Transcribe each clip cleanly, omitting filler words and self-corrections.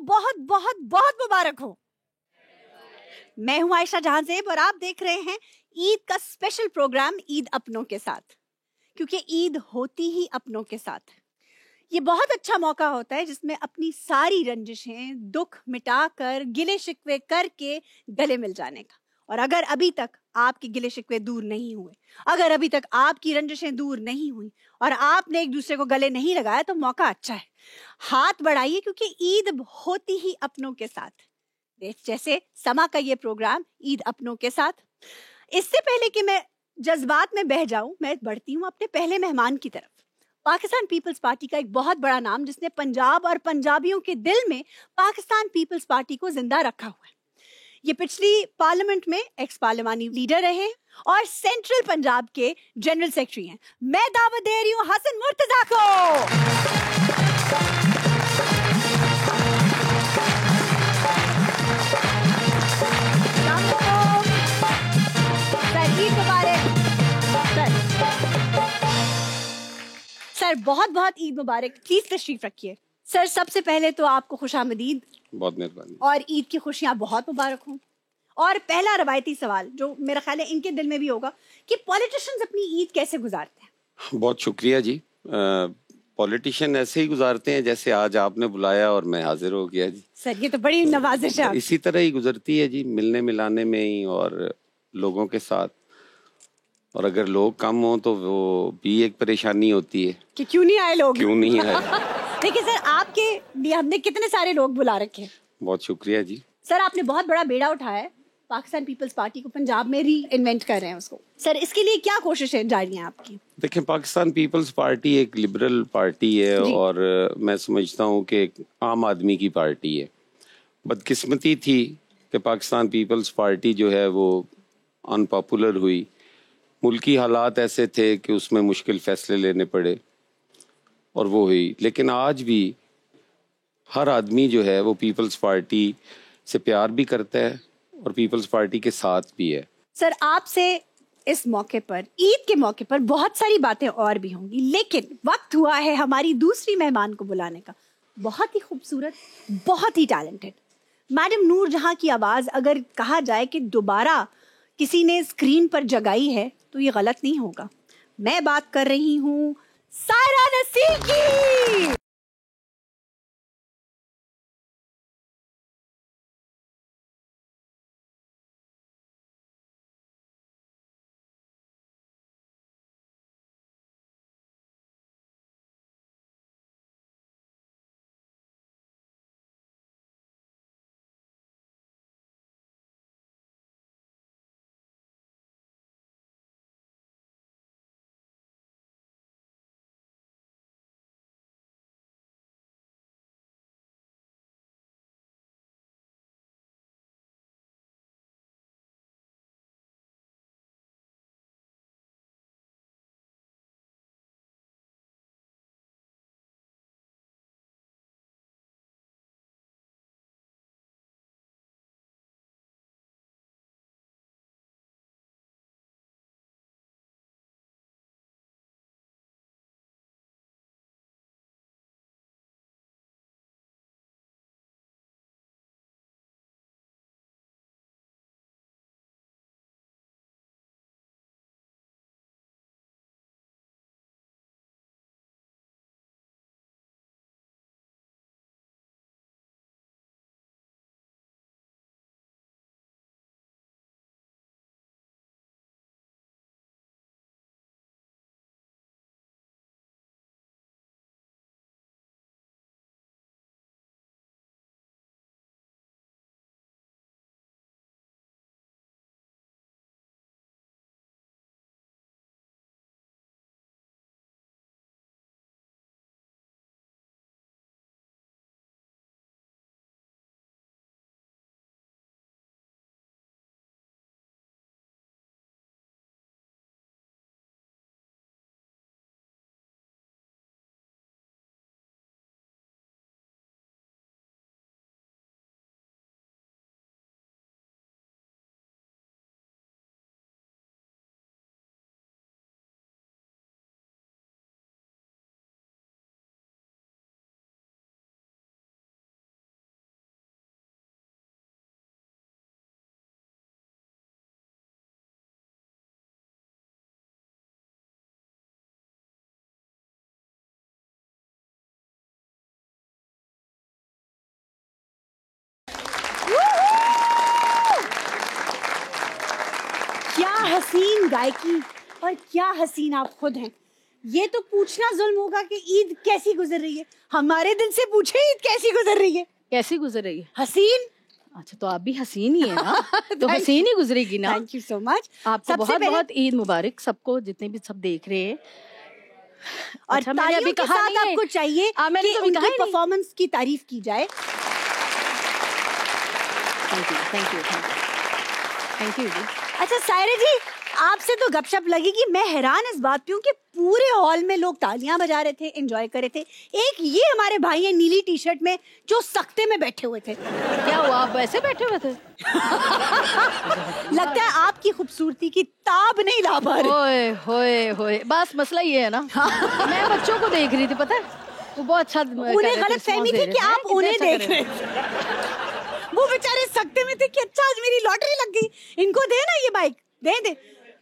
बहुत बहुत बहुत मुबारक हो। मैं हूं आयशा जहांजेब और आप देख रहे हैं ईद का स्पेशल प्रोग्राम ईद अपनों के साथ, क्योंकि ईद होती ही अपनों के साथ। ये बहुत अच्छा मौका होता है जिसमें अपनी सारी रंजिशें दुख मिटाकर गिले शिकवे करके गले मिल जाने का। और अगर अभी तक आपके गिले शिकवे दूर नहीं हुए, अगर अभी तक आपकी रंजिशें दूर नहीं हुई और आपने एक दूसरे को गले नहीं लगाया, तो मौका अच्छा है, हाथ बढ़ाइए, क्योंकि ईद होती ही अपनों के साथ। जैसे समा का ये प्रोग्राम ईद अपनों के साथ। इससे पहले कि मैं जज्बात में बह जाऊं, मैं बढ़ती हूं अपने पहले मेहमान की तरफ। पाकिस्तान पीपल्स पार्टी का एक बहुत बड़ा नाम, जिसने पंजाब और पंजाबियों के दिल में पाकिस्तान पीपल्स पार्टी को जिंदा रखा हुआ है। ये पिछली पार्लियामेंट में एक्स पार्लियामानी लीडर रहे हैं और सेंट्रल पंजाब के जनरल सेक्रेटरी हैं। मैं दावत दे रही हूं हसन मुर्तजा को। सर बहुत बहुत ईद मुबारक। प्लीज तशरीफ रखिए। सर सबसे पहले तो आपको खुशामदीद। बहुत मेहरबानी। और ईद की खुशियां बहुत मुबारक हों। और पहला रवायती सवाल जो मेरा ख्याल है इनके दिल में भी होगा कि पॉलिटिशियंस अपनी ईद कैसे गुजारते हैं। बहुत शुक्रिया जी। पॉलिटिशियन ऐसे ही गुजारते हैं जैसे आज आपने बुलाया और मैं हाजिर हो गया जी। सर ये तो बड़ी नवाजिश है। इसी तरह ही गुजरती है जी, मिलने मिलाने में ही और लोगों के साथ। और अगर लोग कम हो तो वो भी एक परेशानी होती है कि क्यों नहीं आए लोग, क्यों नहीं आए। देखिए सर, आपके लिए हमने कितने सारे लोग बुला रखे हैं। बहुत शुक्रिया जी। सर आपने बहुत बड़ा बेड़ा उठाया है, पाकिस्तान पीपल्स पार्टी को पंजाब में री इन्वेंट कर रहे हैं उसको। सर इसके लिए क्या कोशिशें जारी हैं आपकी। देखें, पाकिस्तान पीपल्स पार्टी एक लिबरल पार्टी है और मैं समझता हूँ कि एक आम आदमी की पार्टी है। बदकिस्मती थी कि पाकिस्तान पीपल्स पार्टी जो है वो अनपॉपुलर हुई। मुल्की हालात ऐसे थे कि उसमें मुश्किल फैसले लेने पड़े और वो हुई। लेकिन आज भी हर आदमी जो है वो पीपल्स पार्टी से प्यार भी करता है और पीपल्स पार्टी के साथ भी है। सर आपसे इस मौके पर, ईद के मौके पर, बहुत सारी बातें और भी होंगी, लेकिन वक्त हुआ है हमारी दूसरी मेहमान को बुलाने का। बहुत ही खूबसूरत, बहुत ही टैलेंटेड मैडम नूर जहां की आवाज अगर कहा जाए कि दोबारा किसी ने स्क्रीन पर जगाई है तो ये गलत नहीं होगा। मैं बात कर रही हूँ सायरा नसीर की। क्या हसीन गायकी और क्या हसीन आप खुद हैं। ये तो पूछना जुल्म होगा कि ईद कैसी गुजर रही है। हमारे दिल से पूछे ईद कैसी गुजर रही है। कैसी गुजर रही है? हसीन। अच्छा, तो आप भी हसीन ही है ना? तो हसीन ही गुजरेगी ना। Thank you so much. आपको बहुत बहुत ईद मुबारक सबको, जितने भी सब देख रहे हैं। और अच्छा, मैंने अभी के कहा साथ नहीं आपको चाहिए मैंने कि तो उनकी परफॉर्मेंस की तारीफ की जाए। Thank you thank you thank you ji. अच्छा सायरा जी, आपसे तो गपशप लगेगी। मैं हैरान इस बात पे हूँ कि पूरे हॉल में लोग तालियां बजा रहे थे, एंजॉय कर रहे थे। एक ये हमारे भाई हैं नीली टी शर्ट में जो सख्ते में बैठे हुए थे। क्या हुआ, आप ऐसे बैठे हुए थे? लगता है आपकी खूबसूरती की ताब नहीं ला पा रहे। होए होए होए, बस मसला ये है ना। मैं बच्चों को देख रही थी, पता है वो बहुत अच्छा, उन्हें गलत फहमी थी कि आप उन्हें देख रहे थे। वो बेचारे सख्ते में थे कि अच्छा आज मेरी लॉटरी लग गई, इनको दे ना ये बाइक, दे।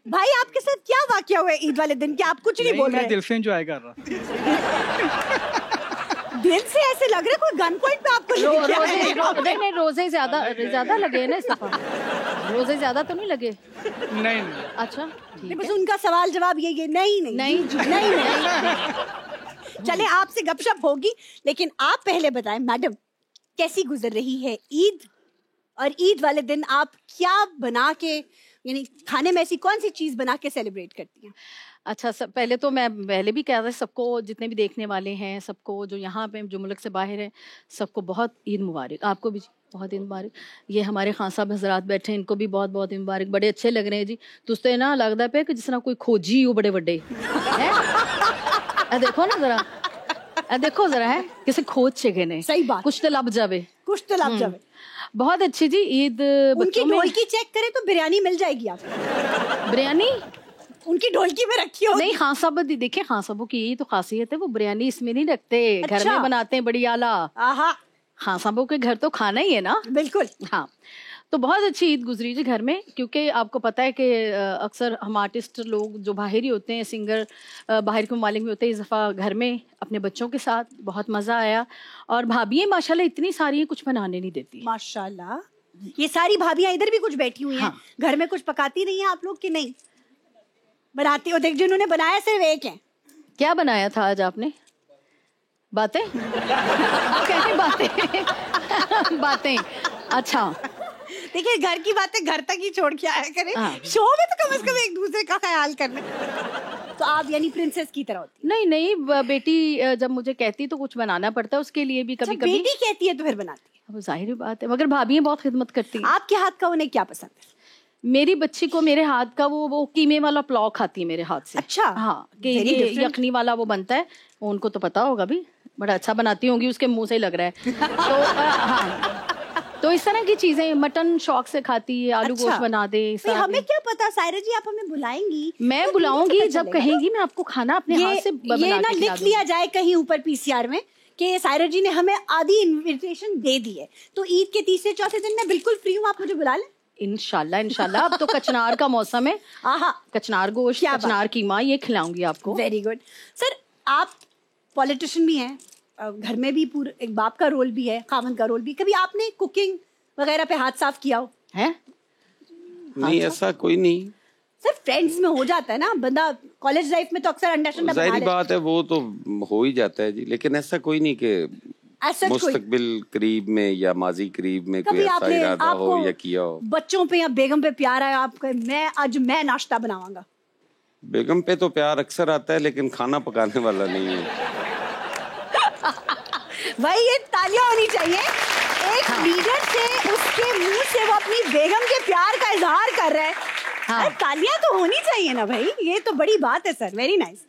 भाई आपके साथ क्या वाकया हुआ है ईद वाले दिन कि आप कुछ नहीं बोल रहे? मैं दिल से एंजॉय कर रहा। दिल से ऐसे लग रहा है कोई गन पॉइंट पे आपको नहीं, रोजे ज्यादा लगे हैं ना इस दफा। रोजे ज्यादा तो नहीं लगे? नहीं। अच्छा बस उनका सवाल जवाब यही है, नहीं। चले आपसे गपशप होगी, लेकिन आप पहले बताएं मैडम, कैसी गुजर रही है ईद? और ईद वाले दिन आप क्या बना के, यानी खाने में ऐसी कौन सी चीज बना के सेलिब्रेट करती हैं? अच्छा, पहले तो मैं पहले भी कह रहा सबको, जितने भी देखने वाले हैं सबको, जो यहाँ पे जो मुल्क से बाहर हैं, सबको बहुत ईद मुबारक। आपको भी बहुत ईद मुबारक। ये हमारे खान साहब हजरात बैठे हैं, इनको भी बहुत बहुत ईद मुबारक। बड़े अच्छे लग रहे हैं जी। तुझे ना लगता पे कि जिस तरह कोई खोजी हो बड़े बड़े देखो ना जरा, देखो जरा है किसी खोज चेगे ने। सही बात, कुछ तो लब जावे, कुछ तो लब जावे। बहुत अच्छी जी ईद। उनकी ढोलकी चेक करें तो बिरयानी मिल जाएगी आपको। बिरयानी उनकी ढोलकी में रखी हो? नहीं, खान साहब देखिए, खान साहबों की यही तो खासियत है, वो बिरयानी इसमें नहीं रखते। अच्छा। घर में बनाते हैं बड़ी आला। खान साहबों के घर तो खाना ही है ना। बिल्कुल। हाँ, तो बहुत अच्छी ईद गुजरी जी घर में, क्योंकि आपको पता है कि अक्सर हम आर्टिस्ट लोग जो बाहर ही होते हैं, सिंगर बाहर के ममालिक में होते हैं, इस दफ़ा घर में अपने बच्चों के साथ बहुत मज़ा आया। और भाभियाँ माशाल्लाह इतनी सारी हैं, कुछ बनाने नहीं देती। माशाल्लाह, ये सारी भाभियाँ इधर भी कुछ बैठी हुई हैं। हाँ। घर में कुछ पकाती नहीं है आप लोग कि नहीं? बनाती हो? देख, जिन्होंने बनाया सिर्फ एक है। क्या बनाया था आज आपने? बातें कहते बातें। अच्छा, देखिए घर की बातें घर तक ही छोड़ के आया करें। हाँ। शो में तो कम से कम एक दूसरे का ख्याल करना। तो आप यानी प्रिंसेस की तरह होती? नहीं, बेटी जब मुझे कहती तो कुछ बनाना पड़ता है उसके लिए भी। कभी कभी बेटी कहती है तो फिर बनाती है, वो जाहिर बात है। मगर भाभी बहुत खिदमत करती है। आपके हाथ का उन्हें क्या पसंद है? मेरी बच्ची को मेरे हाथ का वो कीमे वाला पुलाव खाती है मेरे हाथ से। अच्छा। हाँ, कि ये यखनी वाला वो बनता है, उनको तो पता होगा भी, बड़ा अच्छा बनाती होंगी, उसके मुंह से ही लग रहा है। तो हाँ, तो इस तरह की चीजें। मटन शौक से खाती है, आलू गोश्त बना दे। हमें क्या पता सायरा जी, आप हमें बुलाएंगी? मैं बुलाऊंगी, जब कहेंगी मैं आपको खाना अपने हाथ से बना के खिला दूंगी। लिख लिया जाए कहीं ऊपर पीसीआर में कि सायरा जी ने हमें आधी इनविटेशन दे दी है, तो ईद के तीसरे चौथे दिन मैं बिल्कुल फ्री हूँ, आप मुझे बुला लें। इंशाल्लाह। अब तो कचनार का मौसम है। कचनार गोश्त, कचनार कीमा, ये खिलाऊंगी आपको। Very good. सर, आप पॉलिटिशियन भी हैं, घर में भी पूरा एक बाप का रोल भी है, खामन का रोल भी। कभी आपने कुकिंग वगैरह पे हाथ साफ किया हो? है? नहीं, ऐसा कोई नहीं। सर, फ्रेंड्स में हो जाता है ना बंदा, कॉलेज लाइफ में तो अक्सर अंडरस्टैंड बना लेता है। जाहिर बात है, वो तो हो ही जाता है जी, लेकिन ऐसा कोई नहीं कि मुस्तकबिल करीब में या माजी करीब में कोई ऐसा इरादा हो या किया हो। बच्चों पे या बेगम पे प्यार आया आपका, मैं नाश्ता बनाऊंगा? बेगम पे तो प्यार अक्सर आता है, लेकिन खाना पकाने वाला नहीं है। भाई, ये तालियां होनी चाहिए एक लीडर से, उसके मुंह से वो अपनी बेगम के प्यार का इजहार कर रहा है। हाँ। तालियां तो होनी चाहिए ना भाई, ये तो बड़ी बात है सर। Very nice.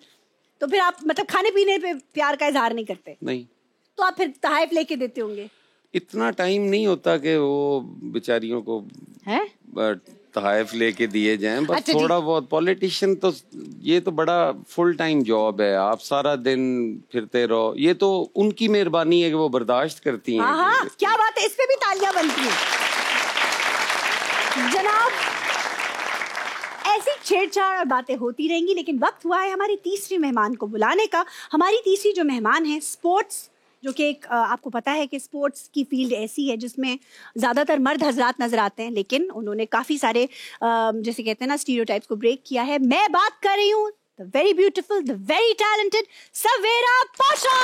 तो फिर आप मतलब खाने पीने पे प्यार का इजहार नहीं करते? नहीं। तो आप फिर तोहफे लेके देते होंगे? इतना टाइम नहीं होता कि वो बेचारियों को तोहफे लेके दिए जाएं, बस अच्छा, थोड़ा बहुत। पॉलिटिशियन तो ये तो बड़ा फुल टाइम जॉब है, आप सारा दिन फिरते रहो। ये तो उनकी मेहरबानी है कि वो बर्दाश्त करती हैं। हाँ, क्या बात है, इस पे भी तालियां बनती हैं। जनाब, ऐसी छेड़छाड़ और बातें होती रहेंगी, लेकिन वक्त हुआ है हमारी तीसरी मेहमान को बुलाने का। हमारी तीसरी जो मेहमान है, स्पोर्ट्स जो कि एक आपको पता है कि स्पोर्ट्स की फील्ड ऐसी है जिसमें ज़्यादातर मर्द हजरात नजर आते हैं, लेकिन उन्होंने काफ़ी सारे जैसे कहते हैं ना स्टीरियोटाइप्स को ब्रेक किया है। मैं बात कर रही हूँ the very beautiful, the very talented Savera Pasha.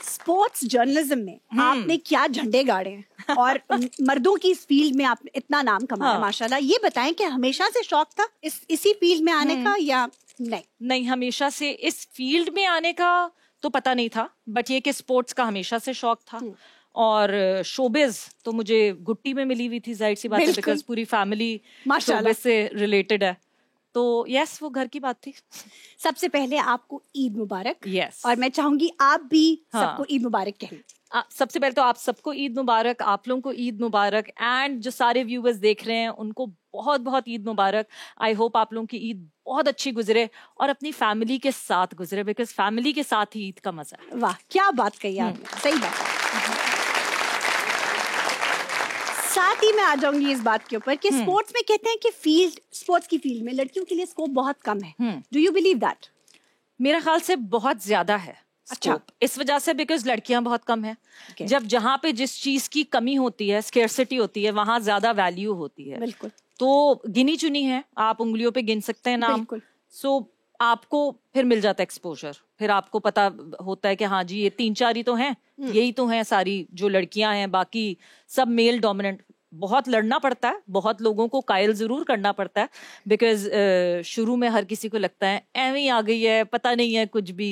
Sports journalism में आपने क्या झंडे गाड़े हैं और मर्दों की इस फील्ड में आपने इतना नाम कमाया, माशाल्लाह। ये बताएं कि हमेशा से शौक था इसी फील्ड में आने का या नहीं? नहीं, हमेशा से इस फील्ड में आने का तो पता नहीं था, बट ये कि स्पोर्ट्स का हमेशा से शौक था। और शोबिज तो मुझे गुट्टी में मिली हुई थी, जाहिर सी बात है, बिकॉज पूरी फैमिली शोबिज से रिलेटेड है। तो यस, वो घर की बात थी। सबसे पहले आपको ईद मुबारक। यस। और मैं चाहूंगी आप भी सबको ईद मुबारक कहें। सबसे पहले तो आप सबको ईद मुबारक, आप लोगों को ईद मुबारक, एंड जो सारे व्यूअर्स देख रहे हैं उनको बहुत बहुत ईद मुबारक। आई होप आप लोगों की ईद बहुत अच्छी गुजरे और अपनी फैमिली के साथ गुजरे, बिकॉज फैमिली के साथ ही ईद का मजा है। वाह, क्या बात कही आपने, सही बात। साथ ही मैं आ जाऊंगी इस बात के ऊपर कि स्पोर्ट्स में कहते हैं कि स्पोर्ट्स की फील्ड में लड़कियों के लिए स्कोप बहुत कम है। Do you believe that? मेरा ख्याल से बहुत ज्यादा है। अच्छा, इस वजह से बिकॉज लड़कियां बहुत कम है। जब जहां पे जिस चीज की कमी होती है, स्केर्सिटी होती है, वहां ज्यादा वैल्यू होती है। बिल्कुल। तो गिनी चुनी है, आप उंगलियों पे गिन सकते हैं नाम। सो आपको फिर मिल जाता है एक्सपोजर, फिर आपको पता होता है कि हाँ जी ये 3-4 ही तो हैं, यही तो हैं सारी जो लड़कियां हैं, बाकी सब मेल डोमिनेंट। बहुत लड़ना पड़ता है, बहुत लोगों को कायल जरूर करना पड़ता है, बिकॉज शुरू में हर किसी को लगता है एवं आ गई है, पता नहीं है कुछ भी,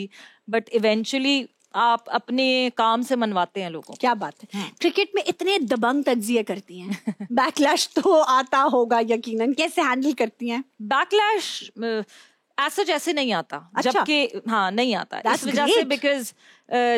बट इवेंचुअली आप अपने काम से मनवाते हैं लोगों। क्या बात है। क्रिकेट में इतने दबंग तज्जिए करती हैं, बैकलैश तो आता होगा यकीनन, कैसे हैंडल करती हैं? बैकलैश ऐसा जैसे नहीं आता। अच्छा? जबकि हाँ नहीं आता। इस वजह से बिकॉज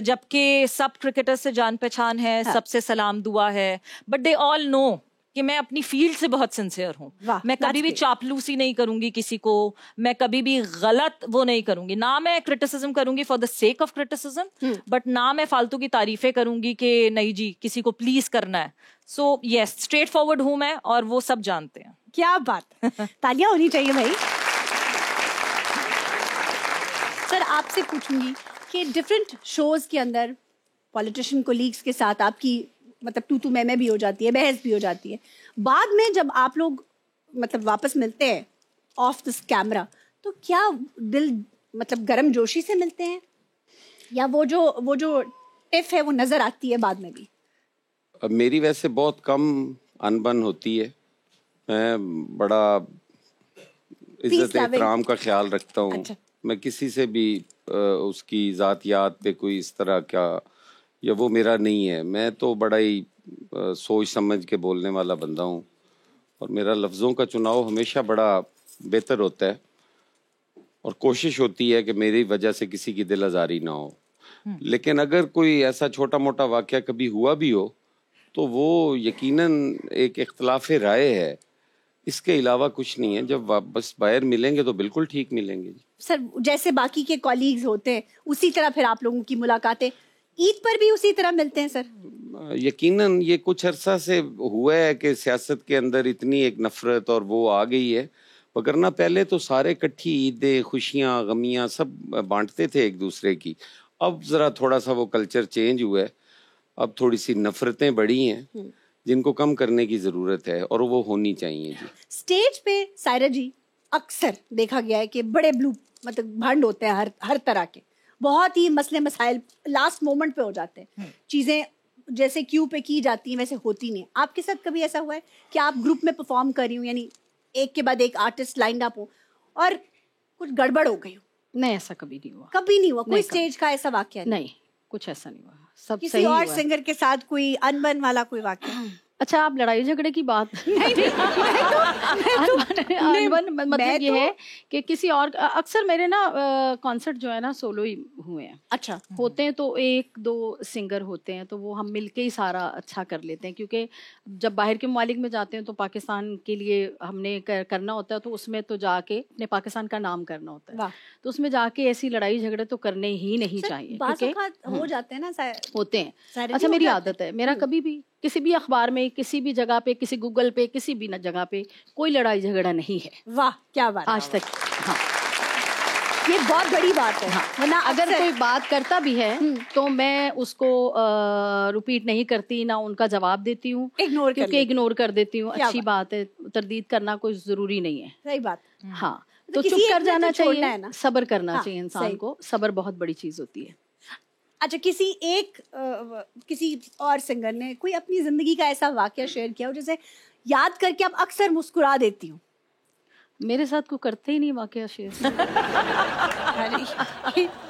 जबकि सब क्रिकेटर से जान पहचान है, सबसे सलाम दुआ है, बट दे ऑल नो कि मैं अपनी फील्ड से बहुत सिंसियर हूँ। मैं कभी भी चापलूसी नहीं करूंगी किसी को, मैं कभी भी गलत वो नहीं करूंगी। ना मैं क्रिटिसिज्म करूंगी for the sake of criticism, but ना मैं फालतू की तारीफें करूंगी कि नहीं जी किसी को प्लीज करना है। सो यस, स्ट्रेट फॉरवर्ड हूं मैं और वो सब जानते हैं। क्या बात, तालियां होनी चाहिए भाई। सर आपसे पूछूंगी कि डिफरेंट शोज के अंदर पॉलिटिशियन कोलीग्स के साथ आपकी मतलब तू मैं भी हो जाती है, बहस भी हो जाती है। बाद में जब आप लोग मतलब वापस मिलते हैं ऑफ दिस कैमरा, तो क्या दिल मतलब गर्म जोशी से मिलते हैं या वो जो टिफ है वो नजर आती है बाद में भी? अब मेरी वैसे बहुत कम अनबन होती है। मैं बड़ा इज्जत एहतराम का ख्याल रखता हूँ। अच्छा। मैं किसी से भी उसकी ज़ातियात पे कोई इस तरह का या वो मेरा नहीं है। मैं तो बड़ा ही सोच समझ के बोलने वाला बंदा हूँ और मेरा लफ्ज़ों का चुनाव हमेशा बड़ा बेहतर होता है और कोशिश होती है कि मेरी वजह से किसी की दिल आज़ारी ना हो। लेकिन अगर कोई ऐसा छोटा मोटा वाक़या कभी हुआ भी हो तो वो यकीनन एक इख्तिलाफ़ राय है, इसके अलावा कुछ नहीं है। जब वापस बाहर मिलेंगे तो बिल्कुल ठीक मिलेंगे। सर जैसे बाकी के कॉलीग्स होते हैं उसी तरह फिर आप लोगों की मुलाकातें ईद पर भी उसी तरह मिलते हैं? सर यकीनन ये कुछ अरसा से हुआ है कि सियासत के अंदर इतनी एक नफरत और वो आ गई है, वगरना पहले तो सारे इकट्ठी ईदें, खुशियाँ, गमियाँ सब बांटते थे एक दूसरे की। अब जरा थोड़ा सा वो कल्चर चेंज हुआ है, अब थोड़ी सी नफरतें बढ़ी हैं जिनको कम करने की जरूरत है और वो होनी चाहिए जी। स्टेज पे सायरा जी अक्सर देखा गया है कि बड़े ब्लू मतलब भंड होते हैं हर तरह के, बहुत ही मसले मसाइल लास्ट मोमेंट पे हो जाते हैं, चीजें जैसे क्यू पे की जाती हैं वैसे होती नहीं। आपके साथ कभी ऐसा हुआ है कि आप ग्रुप में परफॉर्म कर रही हो, यानी एक के बाद एक आर्टिस्ट लाइंड अप हो और कुछ गड़बड़ हो गई हो? नहीं, ऐसा कभी नहीं हुआ। कभी नहीं हुआ? कोई स्टेज का ऐसा वाकया नहीं, कुछ ऐसा नहीं हुआ। सब किसी और सिंगर के साथ कोई अनबन वाला कोई वाकया? अच्छा, आप लड़ाई झगड़े की बात मतलब ये है कि किसी और, अक्सर मेरे ना कॉन्सर्ट जो है ना सोलो ही हुए हैं। अच्छा, होते हैं तो एक दो सिंगर होते हैं तो वो हम मिलके ही सारा अच्छा कर लेते हैं, क्योंकि जब बाहर के ममालिक में जाते हैं तो पाकिस्तान के लिए हमने करना होता है, तो उसमें तो जाके अपने पाकिस्तान का नाम करना होता है, तो उसमें जाके ऐसी लड़ाई झगड़े तो करने ही नहीं चाहिए, क्योंकि हो जाते हैं ना, होते हैं। अच्छा, मेरी आदत है, मेरा कभी भी किसी भी अखबार में, किसी भी जगह पे, किसी गूगल पे, किसी भी जगह पे कोई लड़ाई झगड़ा नहीं है। वाह, क्या बात आज तक। हाँ, ये बहुत बड़ी बात है। हाँ, वरना अगर कोई बात करता भी है तो मैं उसको रिपीट नहीं करती, ना उनका जवाब देती हूँ, क्योंकि इग्नोर कर देती हूँ। अच्छी बात है, तरदीद करना कोई जरूरी नहीं है। सही बात। हाँ, तो चुप कर जाना चाहिए, सब्र करना चाहिए इंसान को। सब्र बहुत बड़ी चीज होती है। अच्छा, किसी और सिंगर ने कोई अपनी जिंदगी का ऐसा वाकया शेयर किया हो जिसे याद करके आप अक्सर मुस्कुरा देती हूँ? मेरे साथ कोई करते ही नहीं वाकया शेयर।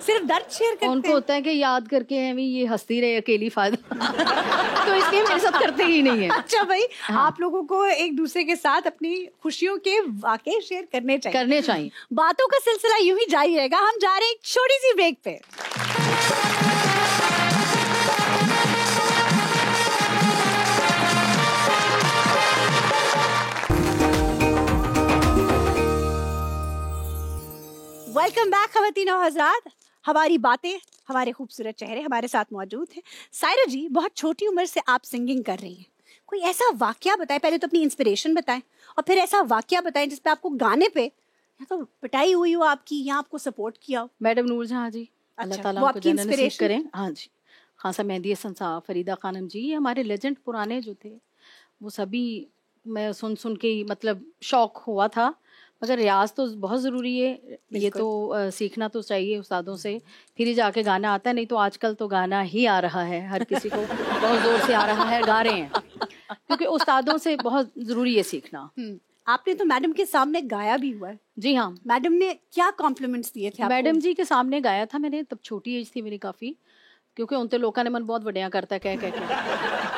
सिर्फ दर्द शेयर करते हैं। उनको होता है कि याद करके भी ये हंसती रहे अकेली, फायदा तो इसलिए मेरे साथ करते ही नहीं है। अच्छा भाई, हाँ। आप लोगों को एक दूसरे के साथ अपनी खुशियों के वाकये शेयर करने चाहिए। बातों का सिलसिला यूं ही जारी रहेगा। हम जा रहे हैं एक छोटी सी ब्रेक पे। वेलकम बैक ख़वातीन और हज़रात। हमारी बातें, हमारे खूबसूरत चेहरे हमारे साथ मौजूद हैं। सायरा जी, बहुत छोटी उम्र से आप सिंगिंग कर रही हैं, कोई ऐसा वाकया बताएं। पहले तो अपनी इंस्पिरेशन बताएं और फिर ऐसा वाकया बताएं जिस पे आपको गाने पे या तो पिटाई हुई हो आपकी या आपको सपोर्ट किया हो। मैडम नूरजहां जी, अल्लाह ताला उनको जन्नत नसीब करें। हाँ जी, खान साहब, मेहंदी हसन साहब, फरीदा खानम जी, ये हमारे लेजेंड पुराने जो थे, वो सभी मैं सुन के मतलब शौक हुआ था। मगर रियाज तो बहुत ज़रूरी है, ये तो सीखना तो चाहिए उस्तादों से, फिर ही जाके गाना आता है। नहीं तो आजकल तो गाना ही आ रहा है, हर किसी को बहुत ज़ोर से आ रहा है, गा रहे हैं, क्योंकि उस्तादों से बहुत ज़रूरी है सीखना। आपने तो मैडम के सामने गाया भी हुआ है। जी हाँ। मैडम ने क्या कॉम्प्लीमेंट्स दिए थे आपको? मैडम जी के सामने गाया था मैंने, तब छोटी एज थी मेरी काफ़ी, क्योंकि उनते लोगों ने मन बहुत बढ़िया करता है कह के।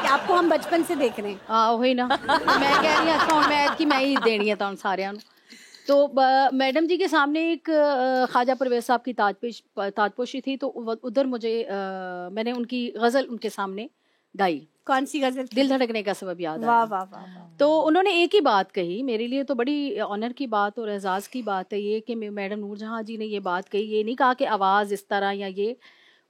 आपको हम बचपन से देख रहे हैं। हाँ, वही ना। मैं कह रही अच्छा मैं ही देनी है तो सारे। तो मैडम जी के सामने एक ख्वाजा परवेज साहब की ताजपोशी थी, तो उधर मुझे मैंने उनकी गज़ल उनके सामने गाई। कौन सी गज़ल? दिल धड़कने का सबब याद आया। वाह वाह वाह। तो उन्होंने एक ही बात कही, मेरे लिए तो बड़ी ऑनर की बात और एजाज़ की बात है ये कि मैडम नूरजहां जी ने ये बात कही। ये नहीं कहा कि आवाज़ इस तरह या ये,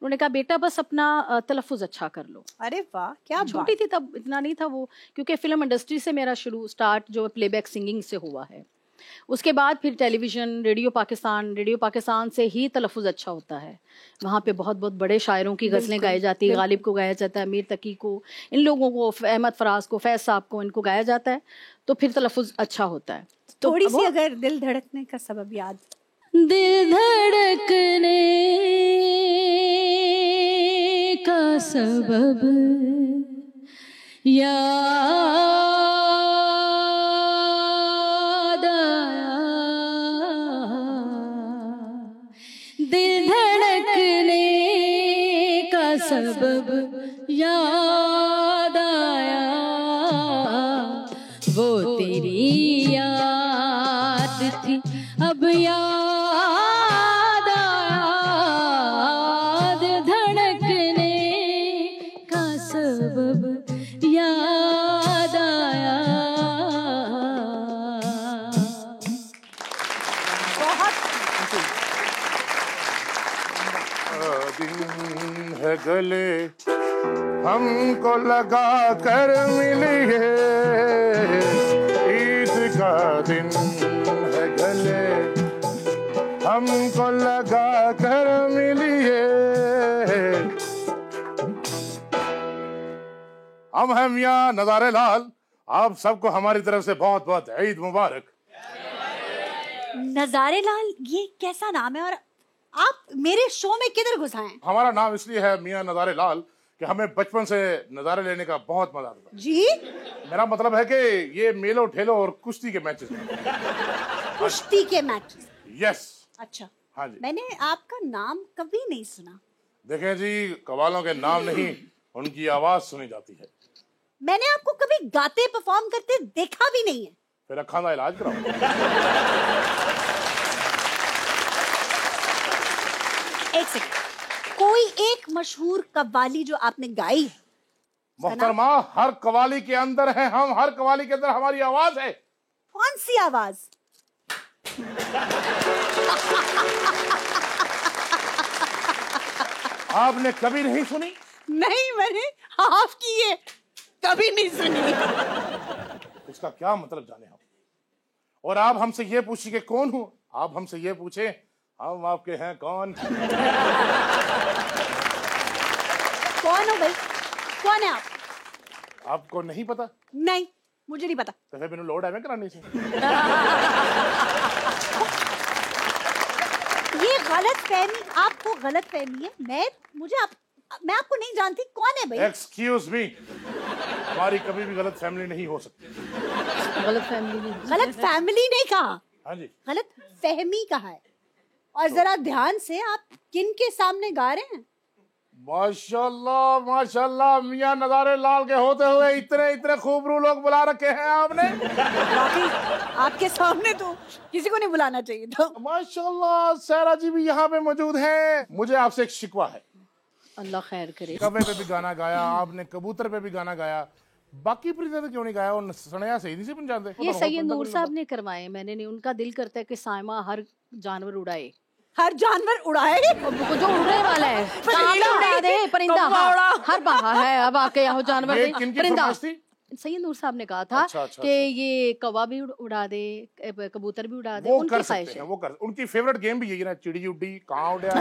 उन्होंने कहा बेटा बस अपना तलफ़ुज़ अच्छा कर लो। अरे वाह, क्या छोटी थी तब, इतना नहीं था वो, क्योंकि फिल्म इंडस्ट्री से मेरा स्टार्ट जो प्लेबैक सिंगिंग से हुआ है। उसके बाद फिर टेलीविज़न, रेडियो पाकिस्तान से ही तलफ़ुज़ अच्छा होता है। वहाँ पे बहुत बहुत बड़े शायरों की गज़लें गाई जाती है, गालिब को गाया जाता है, मीर तकी को, इन लोगों को, अहमद फराज को, फैज़ साहब को, इनको गाया जाता है, तो फिर तलफ़ुज़ अच्छा होता है। तो थोड़ी सी अगर दिल धड़कने का सबब याद। दिल धड़कने का सबब याद आया, दिल धड़कने का सबब याद आया, वो तेरी याद थी अब याद आया, दिल धड़कने का सबब याद आया। दिन है गले हमको लगा कर मिलिए, ईद का दिन है गले हमको लगा कर मिलिए। हम हैं मियां नज़ारे लाल, आप सबको हमारी तरफ से बहुत बहुत ईद मुबारक। नज़ारे लाल, ये कैसा नाम है और आप मेरे शो में किधर घुस आए? हमारा नाम इसलिए है मियां नज़ारे लाल कि हमें बचपन से नज़ारे लेने का बहुत मजा आता था। जी? मेरा मतलब है कि ये मेलो ठेलो और कुश्ती के मैचेस। कुश्ती के मैचेस? यस। अच्छा। हाँ जी। मैंने आपका नाम कभी नहीं सुना। देखें जी, कवालों के नाम नहीं, उनकी आवाज सुनी जाती है। मैंने आपको कभी गाते परफॉर्म करते देखा भी नहीं है। फिर अखा का इलाज कराओ। एक सेकंड, कोई एक मशहूर कव्वाली जो आपने गाई है? मोहतरमा, हर कवाली के अंदर है हम, हर कवाली के अंदर हमारी आवाज है। कौन सी आवाज? आपने कभी नहीं सुनी? नहीं, मैंने आपकी ये कभी नहीं सुनी। इसका क्या मतलब जाने हम। और आप हमसे ये पूछिए कि कौन हूं, आप हमसे ये पूछे हम आपके हैं कौन। कौन हो भाई, कौन है आप? आपको नहीं पता? नहीं, मुझे नहीं पता। तो फिर मैंने लोड है करानी से। ये गलत फहमी, आपको गलत फहमी है। मैं आपको नहीं जानती। कौन है भाई? एक्सक्यूज मी, हमारी कभी भी गलत फैमिली नहीं हो सकती। गलत फैमिली नहीं। गलत फैमिली नहीं कहा, हाँ जी, गलत फहमी कहा है। और जरा ध्यान से, आप किन के सामने गा रहे हैं? माशाल्लाह माशाल्लाह, मियां नजारे लाल के होते हुए इतने इतने खूबरू लोग बुला रखे हैं आपने। वाकई आपके सामने तो किसी को नहीं बुलाना चाहिए था। माशाल्लाह, सहरा जी भी यहाँ पे मौजूद हैं। मुझे आपसे एक शिकवा है। अल्लाह खैर करे। कबे पे भी गाना गाया आपने, कबूतर पे भी गाना गाया, बाकी परिंदे पे क्यों नहीं गाया? और सनया सही नहीं से पंजाबे। ये सैयद नूर साहब ने करवाए, मैंने नहीं। उनका दिल करता है कि साइमा हर जानवर उड़ाए। हर जानवर उड़ाए? जो उड़ने वाला है कांदा उड़ा दे, परिंदा हर बाहर है। अब आके यहाँ जानवर ये दे, किनकी परिंदा। फरमाइश थी? सैयद नूर साहब ने कहा था अच्छा, कि ये कौवा भी उड़ा दे, कबूतर भी उड़ा दे। वो उनकी कर ख्वाहिश सकते है। हैं, वो कर। उनकी फेवरेट गेम भी यही है ना, चिड़ी उड्डी कहाँ उड़िया।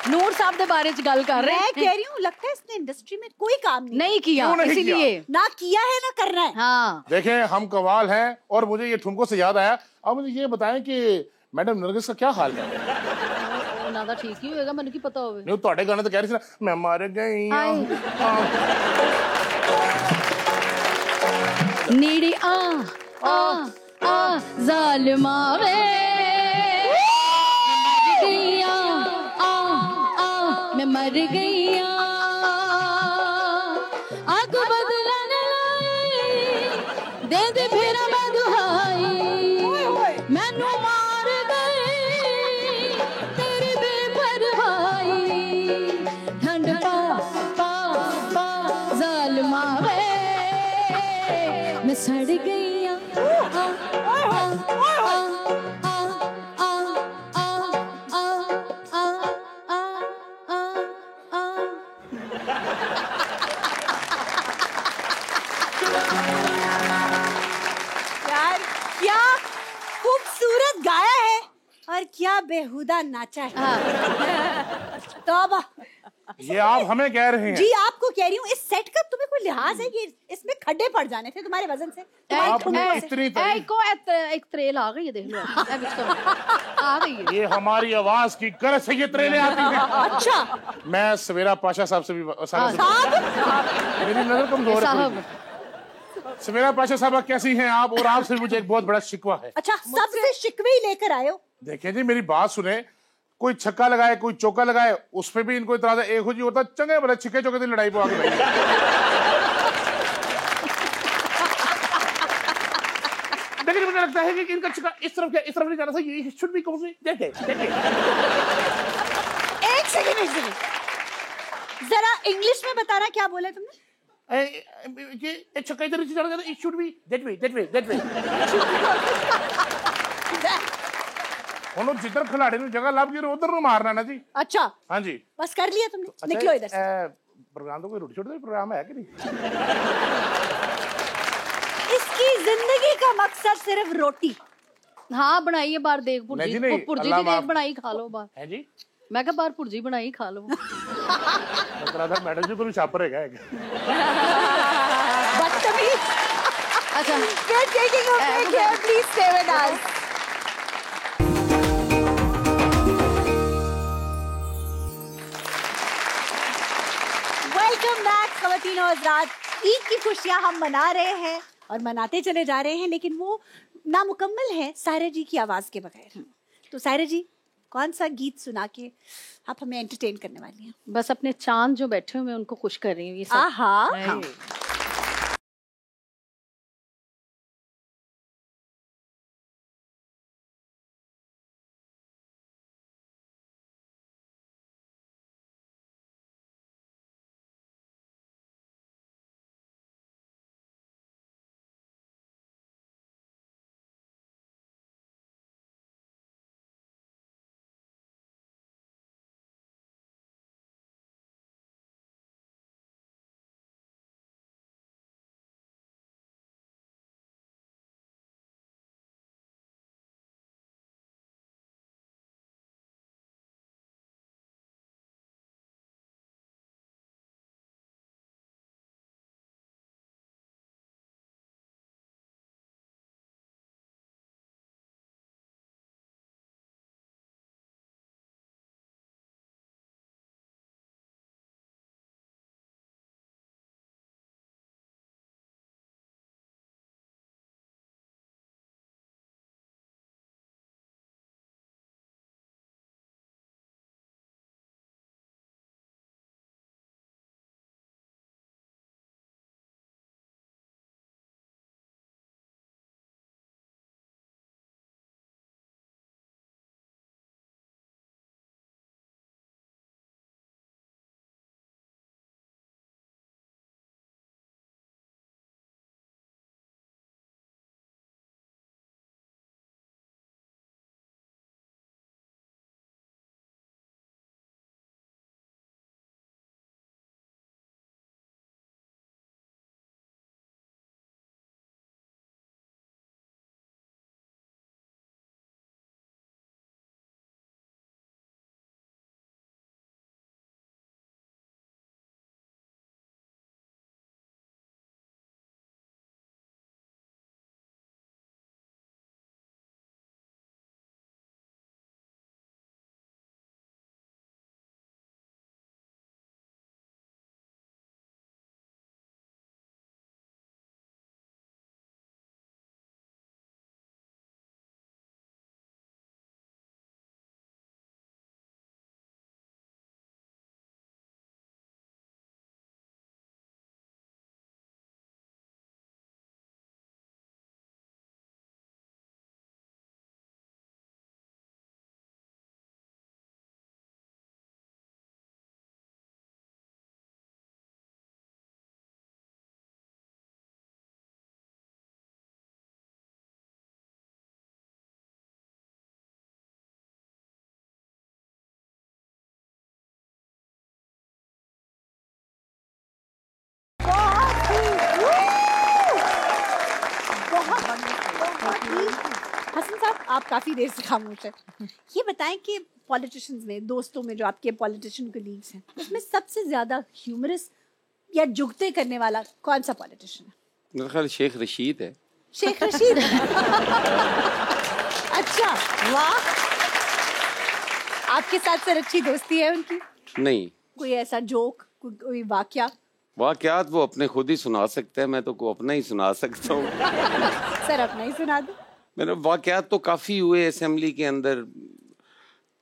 नूर साहब के बारे में गल कर रहे मैं हैं। कह रही हूँ, लगता है इसने इंडस्ट्री में कोई काम नहीं किया, क्यों नहीं इसीलिए। ना किया है ना करना है। हाँ, देखें, हम कवाल हैं। और मुझे ये ठुमकों से याद आया, अब मुझे ये बताएं कि मैडम नरगिस का क्या हाल है? ना तो ठीक ही होएगा, मैंने की पता होवे। नहीं, ਤੁਹਾਡੇ गाने तो कह रही थी ना, मैं मर गई हूं। नीड़ी आ जालिमा वे गईया, मैं मर गईया। आग बदलन लाई दे दे फिर मैं दुहाई, मैनू मार गई तेरी बेपरवाही। ठंड पा जालिमा वे मैं सड़ गई। यार क्या खूबसूरत गाया है और क्या बेहुदा नाचा है। तो अब ये आप हमें कह रहे हैं? जी आपको कह रही हूँ, इस सेट का तुम्हें कोई लिहाज है कि इसमें खड्डे पड़ जाने थे तुम्हारे वजन से? आपने इतनी एक त्रेल आ गई है, देख लो आ गई है। ये हमारी आवाज की गरज से ये ट्रेनें आती हैं। अच्छा, मैं सवेरा पाशा साहब से भी साहब मेरी नजर कमजोर है साहब। थोड़ी। सवेरा पाशा साहब कैसी हैं आप? और आपसे मुझे एक बहुत बड़ा शिकवा है। अच्छा, सबसे शिकवे ही लेकर आए हो। देखें जी, मेरी बात सुने। कोई छक्का लगाए, कोई चौका लगाए, उस पे भी इनको इतराज है। एक हो जी होता चंगे बड़े छिक्के चौके की लड़ाई पे आगे भाई। लेकिन मुझे लगता है कि इनका छक्का इस तरफ क्या, इस तरफ नहीं जाना चाहिए। ये शुड बी कौन सी? देखे एक सेकंड, जरा इंग्लिश में बताना, क्या बोला तुमने? ये छक्का इधर नीचे जाना चाहिए। It should be that way, that way, that way. उन्होंने जिधर खिलाड़ी ने जगह लाभ की उधर नु मारना ना जी। अच्छा, हाँ जी, बस कर लिया तुमने। अच्छा, निकलो इधर से। प्रोग्राम तो कोई रोटी छोड़ प्रोग्राम है कि नहीं? इसकी जिंदगी का मकसद सिर्फ रोटी। हाँ, बनाइए बाहर देख नहीं, नहीं, पुरजी अल्लाह की देख माफ। बनाई खा लो बाहर। है जी, मैं कहा बाहर पुरजी बनाई खा लो। मतलब मैडम जी को भी छापर है बदतमीज। अच्छा, We're taking a break here. Please stay with us. Welcome back ख़वातीन और हज़रात। ईद की खुशियां हम मना रहे हैं और मनाते चले जा रहे हैं, लेकिन वो नामुकम्मल है सायरा जी की आवाज के बगैर। तो सायरा जी, कौन सा गीत सुना के आप हमें एंटरटेन करने वाली हैं? बस अपने चांद जो बैठे हुए मैं उनको खुश कर रही हूँ ये सब। आहा, हाँ। हसन साहब, आप काफी देर से खामोश हैं। ये बताएं कि पॉलिटिशियंस में, दोस्तों में, जो आपके पॉलिटिशियन कलीग्स हैं, उसमें सबसे ज्यादा ह्यूमरस या जुगते करने वाला कौन सा पॉलिटिशियन है? मेरा ख्याल शेख रशीद है। शेख रशीद? अच्छा, वाह। आपके साथ सर अच्छी दोस्ती है उनकी? नहीं। कोई ऐसा जोक, कोई वाकया? वाकयात वो अपने खुद ही सुना सकते हैं, मैं तो को अपना ही सुना सकता हूँ। सर अपना ही सुना दो। मेरे वाकयात तो काफ़ी हुए असेंबली के अंदर।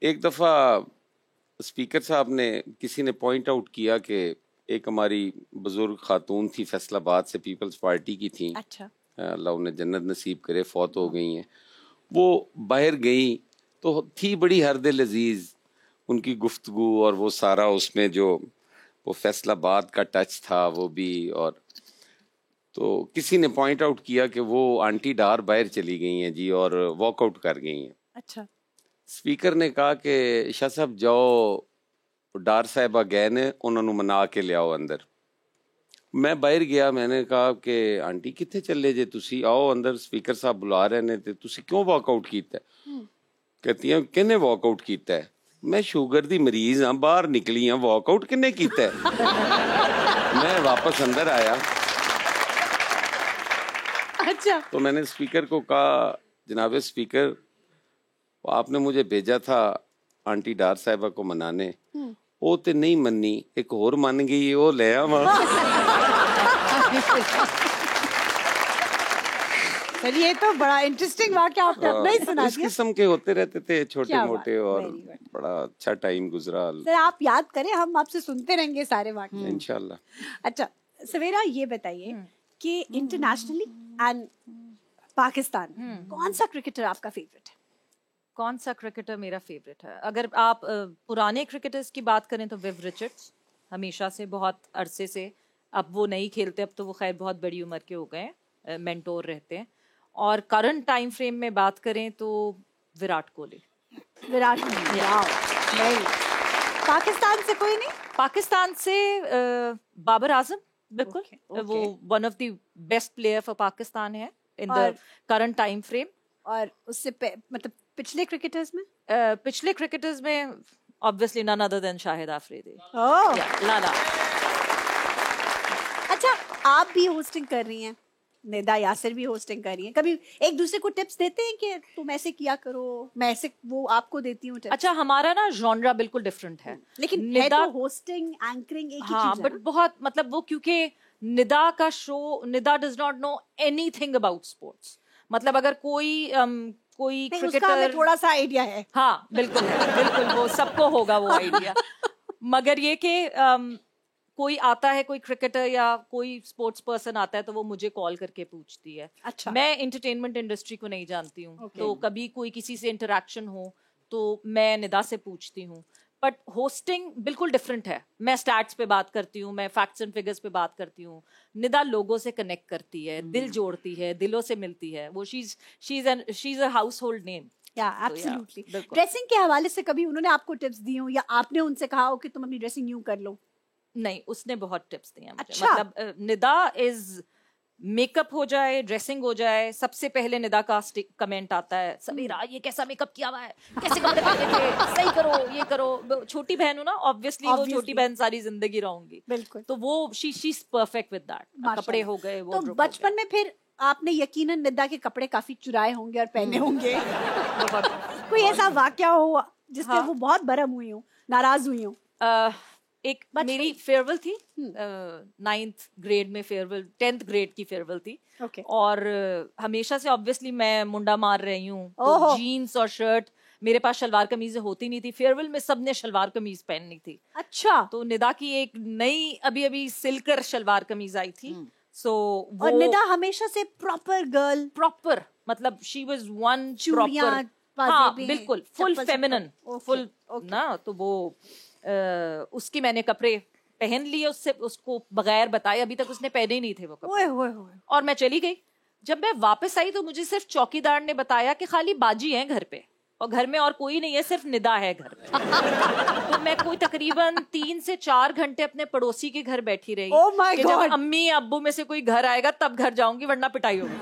एक दफ़ा स्पीकर साहब ने, किसी ने पॉइंट आउट किया कि एक हमारी बुजुर्ग खातून थी, फैसलाबाद से, पीपल्स पार्टी की थी। अच्छा। अल्लाह उन्हें जन्नत नसीब करे, फौत हो गई हैं। वो बाहर गई तो थी बड़ी हरदिल अजीज उनकी गुफ्तगू, और वो सारा उसमें जो वो फैसलाबाद का टच था वो भी। और तो किसी ने पॉइंट आउट किया कि वो आंटी डार बाहर चली गई हैं जी और वॉकआउट कर गई हैं। अच्छा। स्पीकर ने कहा कि शाह साहब जाओ, डार साहिबा गए ने, उन्होंने मना के लियाओ अंदर। मैं बाहर गया, मैंने कहा कि आंटी कितने चले जे, तुसी आओ अंदर, स्पीकर साहब बुला रहे ने, तुसी क्यों वॉकआउट कीता है? कहती है किन्ने वॉकआउट कीता है? मैं शुगर दी मरीज हाँ, बाहर निकली हाँ, वॉकआउट किन्ने कीता है? मैं वापस अंदर आया। अच्छा। तो मैंने स्पीकर को कहा, जनाब स्पीकर, आपने मुझे भेजा था आंटी डार साहिबा को मनाने, वो तो नहीं मनी, एक और मन गई, वो ले आवा। चलिए, तो बड़ा इंटरेस्टिंग वाकया आपने अपना ही सुना इस दिया। किस्म के होते रहते थे छोटे क्या मोटे, बात, और very good। बड़ा अच्छा टाइम गुजरा सर आप याद करें, हम आपसे सुनते रहेंगे सारे वाकये। इंशाल्लाह। अच्छा सवेरा, ये बताइए कि इंटरनेशनली एंड पाकिस्तान, कौन सा क्रिकेटर आपका फेवरेट है? कौन सा क्रिकेटर मेरा फेवरेट है? अगर आप पुराने क्रिकेटर्स की बात करें तो विव रिचर्ड्स, हमेशा से, बहुत अरसे से। अब वो नहीं खेलते, अब तो वो खैर बहुत बड़ी उम्र के हो गए, मेंटोर रहते हैं। और करंट टाइम फ्रेम में बात करें तो विराट कोहली। विराट कोहली, नहीं। पाकिस्तान से कोई नहीं? पाकिस्तान से बाबर आजम, बिल्कुल। वो one of the best player for Pakistan है in the current time frame. और उससे मतलब पिछले क्रिकेटर्स में? पिछले क्रिकेटर्स में obviously none other than Shahid Afridi. Lala. अच्छा, आप भी होस्टिंग कर रही हैं, निदा यासिर भी होस्टिंग कर रही हैं, कभी एक दूसरे को टिप्स देते हैं कि तुम ऐसे किया करो, मैं ऐसे, वो आपको देती हूँ टिप्स? अच्छा, हमारा ना जॉनरा बिल्कुल डिफरेंट है, लेकिन है तो होस्टिंग, एंकरिंग एक ही चीज है। बट बहुत, मतलब वो, क्योंकि निदा का show, Nida does not know anything about sports. मतलब अगर कोई क्रिकेटर, थोड़ा सा आइडिया है। हाँ बिल्कुल है, बिल्कुल वो सबको होगा वो आइडिया। मगर ये कि कोई आता है, कोई क्रिकेटर या कोई स्पोर्ट्स पर्सन आता है तो वो मुझे कॉल करके पूछती है। अच्छा। मैं एंटरटेनमेंट इंडस्ट्री को नहीं जानती हूँ, तो कभी कोई किसी से इंटरेक्शन हो तो मैं निदा से पूछती हूँ। बट होस्टिंग बिल्कुल डिफरेंट है। मैं स्टैट्स पे बात करती हूँ, मैं फैक्ट्स एंड फिगर्स पे बात करती हूँ। निदा लोगों से कनेक्ट करती है, दिल जोड़ती है, दिलों से मिलती है। वो she is a house hold name. Absolutely. Dressing के हवाले से कभी उन्होंने आपको टिप्स दी हो, या आपने उनसे कहा हो कि तुम अपनी ड्रेसिंग यूं कर लो? नहीं, उसने बहुत टिप्स दिए मुझे। अच्छा। मतलब निदा इज, मेकअप हो जाए, ड्रेसिंग हो जाए, सबसे पहले निदा का कमेंट आता है, समीरा ये कैसा मेकअप किया हुआ है, कैसे कपड़े पहने थे, सही करो, ये करो। छोटी बहन हूँ ना, ऑब्वियसली वो छोटी बहन सारी जिंदगी रहूंगी, बिल्कुल। तो वो she is perfect with that. कपड़े हो गए, वो तो बचपन में फिर आपने यकीनन निदा के कपड़े काफी चुराए होंगे और पहने होंगे। कोई ऐसा वाकया हो जिससे वो बहुत बरम हुई हो, नाराज हुई हो? एक मेरी फेयरवेल थी, 9th ग्रेड में फेयरवेल, 10th ग्रेड की फेयरवेल थी। और हमेशा से ऑब्वियसली मैं मुंडा मार रही हूँ, तो जीन्स और शर्ट, मेरे पास शलवार कमीज होती नहीं थी। फेयरवेल में सबने शलवार कमीज पहननी थी। अच्छा। तो निदा की एक नई अभी सिल्कर शलवार कमीज आई थी। और निदा हमेशा से प्रॉपर गर्ल, प्रॉपर, मतलब शी वाज वन प्रॉपर, हाँ बिल्कुल फुल फेमिनिन, फुल ना। तो वो उसकी मैंने कपड़े पहन लिए, उसको बगैर बताए, अभी तक उसने पहने ही नहीं थे वो कपड़े। और मैं चली गई। जब मैं वापस आई तो मुझे सिर्फ चौकीदार ने बताया कि खाली बाजी है घर पे, और घर में और कोई नहीं है, सिर्फ निदा है घर पे। तो मैं कोई तकरीबन 3 से 4 घंटे अपने पड़ोसी के घर बैठी रही। Oh my God! जब अम्मी अब्बू में से कोई घर आएगा तब घर जाऊंगी, वरना पिटाई होगी।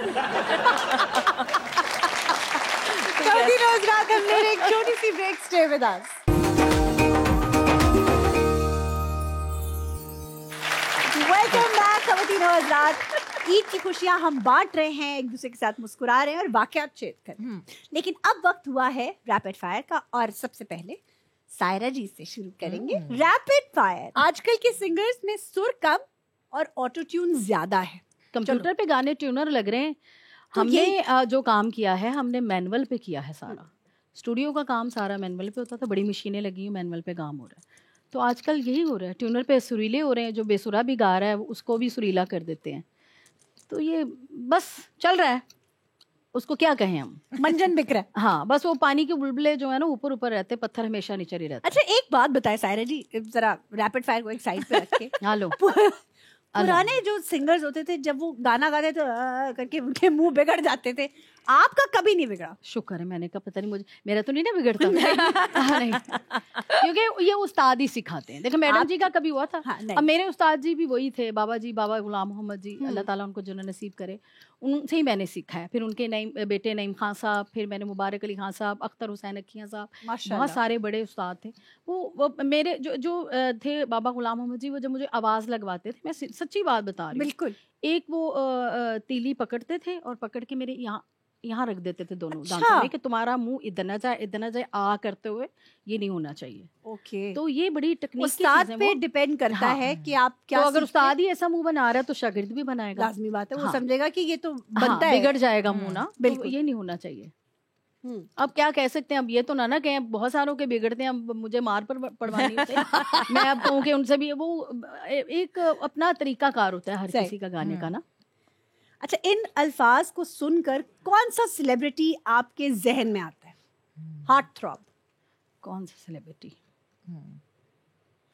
रोज रात हमने एक छोटी सी break, stay with us. Welcome back ख़वातीन और हज़रात। ईद की खुशियां हम बांट रहे हैं, एक दूसरे के साथ मुस्कुरा रहे हैं और वाक़यात शेयर कर रहे हैं। लेकिन अब वक्त हुआ है रैपिड फायर का, और सबसे पहले सायरा जी से शुरू करेंगे। Rapid fire. आजकल के सिंगर्स में सुर कम और ऑटो ट्यून ज्यादा है। कंप्यूटर पे गाने ट्यूनर लग रहे हैं। तो हमने जो काम किया है, हमने मैनुअल पे किया है सारा। स्टूडियो का काम सारा मैनुअल पे होता था, बड़ी मशीनें लगी हैं, मैनुअल पे काम हो रहा है। तो आजकल यही हो रहा है, ट्यूनर पे सुरीले हो रहे हैं, जो बेसुरा भी गा रहा है उसको भी सुरीला कर देते हैं। तो ये बस चल रहा है, उसको क्या कहें हम, मंजन बिक रहा है। हाँ, बस वो पानी के बुलबुले जो है ना ऊपर ऊपर रहते, पत्थर हमेशा नीचे ही रहते। अच्छा, एक बात बताए सायरा जी, जरा रैपिड फायर को एक साइड पे रख के। हेलो। पुराने जो सिंगर्स होते थे, जब वो गाना गाते तो करके उनके मुंह बिगड़ जाते थे, आपका कभी नहीं बिगड़ा? शुक्र है, मैंने कहा पता नहीं मुझे, मेरा तो नहीं ना बिगड़ता। नहीं, क्योंकि ये उस्ताद ही सिखाते हैं। देखो मैडम जी का कभी हुआ था? हाँ, अब मेरे उस्ताद जी भी वही थे, बाबा जी, बाबा गुलाम मोहम्मद जी, अल्लाह ताला उनको जन्नत नसीब करे। उनसे ही मैंने सीखा है। फिर उनके बेटे नईम खान साहब, फिर मैंने मुबारक अली खान साहब, अख्तर हुसैन अखियाँ साहब, बहुत सारे बड़े उस्ताद थे। वो मेरे जो थे बाबा गुलाम मोहम्मद जी, वो जब मुझे आवाज़ लगवाते थे, मैं सच्ची बात बता रही हूँ, बिल्कुल, एक वो तीली पकड़ते थे और पकड़ के मेरे यहाँ यहाँ रख देते थे दोनों दांतों में कि तुम्हारा मुंह इधर ना जाए आ करते हुए ये नहीं होना चाहिए। ओके, तो ये बड़ी टेक्निक उस्ताद पे डिपेंड करता है कि आप क्या। तो अगर उस्ताद ही ऐसा मुंह बना रहा है तो शागिर्द भी बनाएगा, लाजमी बात है। वो समझेगा कि ये तो बनता है, बिगड़ जाएगा मुंह ना, बिल्कुल ये नहीं होना चाहिए। अब क्या कह सकते हैं, अब ये तो ना कहें बहुत सारों के बिगड़ते हैं, अब मुझे मार पर पड़वानी होती है। मैं अब कहूँ कि उनसे भी वो एक अपना तरीका कार होता है हर किसी का गाने का ना। अच्छा, इन अल्फाज को सुनकर कौन सा सेलिब्रिटी आपके जहन में आता है? हार्ट थ्रॉब कौन सा सेलिब्रिटी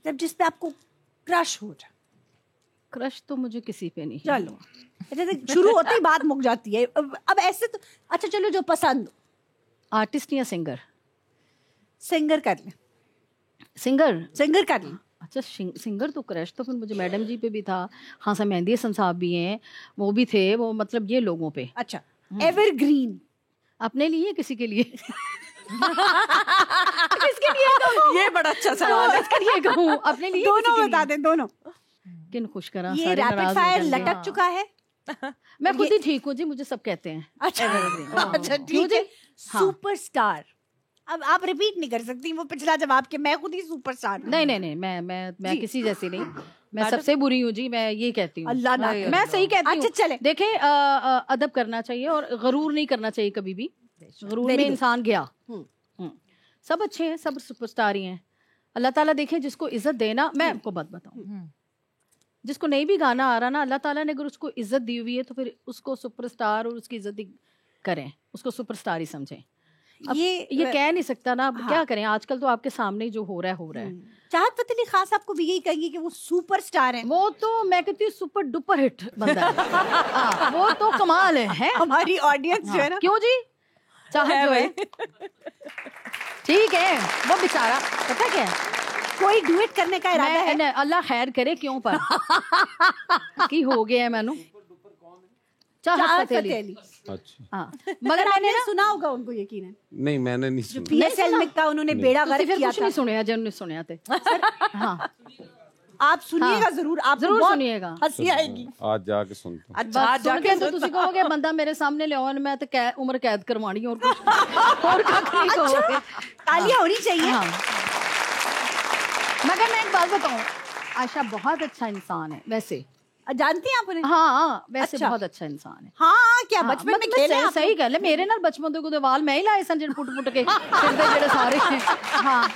जब जिस पे आपको क्रश हो जाए? क्रश तो मुझे किसी पे नहीं। चलो, जैसे शुरू होते ही बात मुक जाती है। अब ऐसे तो अच्छा चलो, जो पसंद हो। आर्टिस्ट या सिंगर? सिंगर कर ले। सिंगर कर ले। अच्छा, सिंगर तो क्रश तो फिर मुझे मैडम जी पे भी था, हाँ सर मेहंदी हसन साहब भी हैं, वो भी थे, वो मतलब ये लोगों पे। अच्छा, एवरग्रीन अपने लिए किसी के लिए? किसके लिए कहूं? ये बड़ा अच्छा सवाल है। किसके लिए कहूँ? अपने लिए? दोनों बता दें, दोनों। किन खुश करा? ये रैपिड फायर लटक चुका है। मैं खुद ही ठीक हूँ जी, मुझे सब कहते हैं। अच्छा ठीक है। सुपरस्टार, अब आप रिपीट नहीं कर सकती वो पिछला जवाब के, मैं खुद ही सुपरस्टार। नहीं, मैं किसी जैसी नहीं, मैं सबसे बुरी हूँ जी, मैं ये कहती हूँ। अल्लाह ना, मैं सही कहती हूँ। अच्छा चले, देखें अदब करना चाहिए और गरूर नहीं करना चाहिए कभी भी। गरूर में इंसान गया। सब अच्छे हैं, सब सुपरस्टार ही हैं। अल्लाह ताला देखे जिसको इज्जत देना, मैं आपको बात बताऊं, जिसको नहीं भी गाना आ रहा ना, अल्लाह ताला ने अगर उसको इज्जत दी हुई है तो फिर उसको सुपरस्टार और उसकी इज्जत करें, उसको सुपरस्टार ही समझें। ये कह नहीं सकता ना, अब क्या करें, आजकल तो आपके सामने ही जो हो रहा है। चाहत फतेह अली खान साहब को भी यही कहेंगे कि वो सुपरस्टार हैं? वो तो मैं कहती हूँ सुपर डुपर हिट बंदा है। वो तो कमाल है। हमारी ऑडियंस जो है ना, क्यों जी, चाहत जो है ठीक है, वो बेचारा पता क्या है, कोई डुएट करने का इरादा है? अल्लाह खैर करे, क्यों पर की हो गया है मैनू चाहत फतेह अली। अच्छा, हाँ, मगर आपने सुना होगा उनको, यकीन है? नहीं, मैंने नहीं सुना। PSL में का उन्होंने बेड़ा गर्क किया था। कुछ नहीं सुना जिन्होंने सुना थे। हाँ, आप सुनिएगा जरूर, आप जरूर सुनिएगा, हंसी आएगी। आज जाके सुनता हूं। अच्छा, आज जाके तो तुसी कहोगे बंदा मेरे सामने ले आओ, मैं तो उम्र कैद करवानी और कुछ और नहीं कहोगे। तालियां होनी चाहिए। मगर मैं एक बात बताऊं, आयशा बहुत अच्छा इंसान है वैसे, जानती हैं आप उन्हें? हाँ, वैसे बहुत अच्छा इंसान है। हाँ, क्या बचपन में खेले आप? सही कह ले, मेरे नाल बचपन के वाल मैं ही लाए सन जिन पुट के फिरदे जेड़े सारे हैं। हाँ,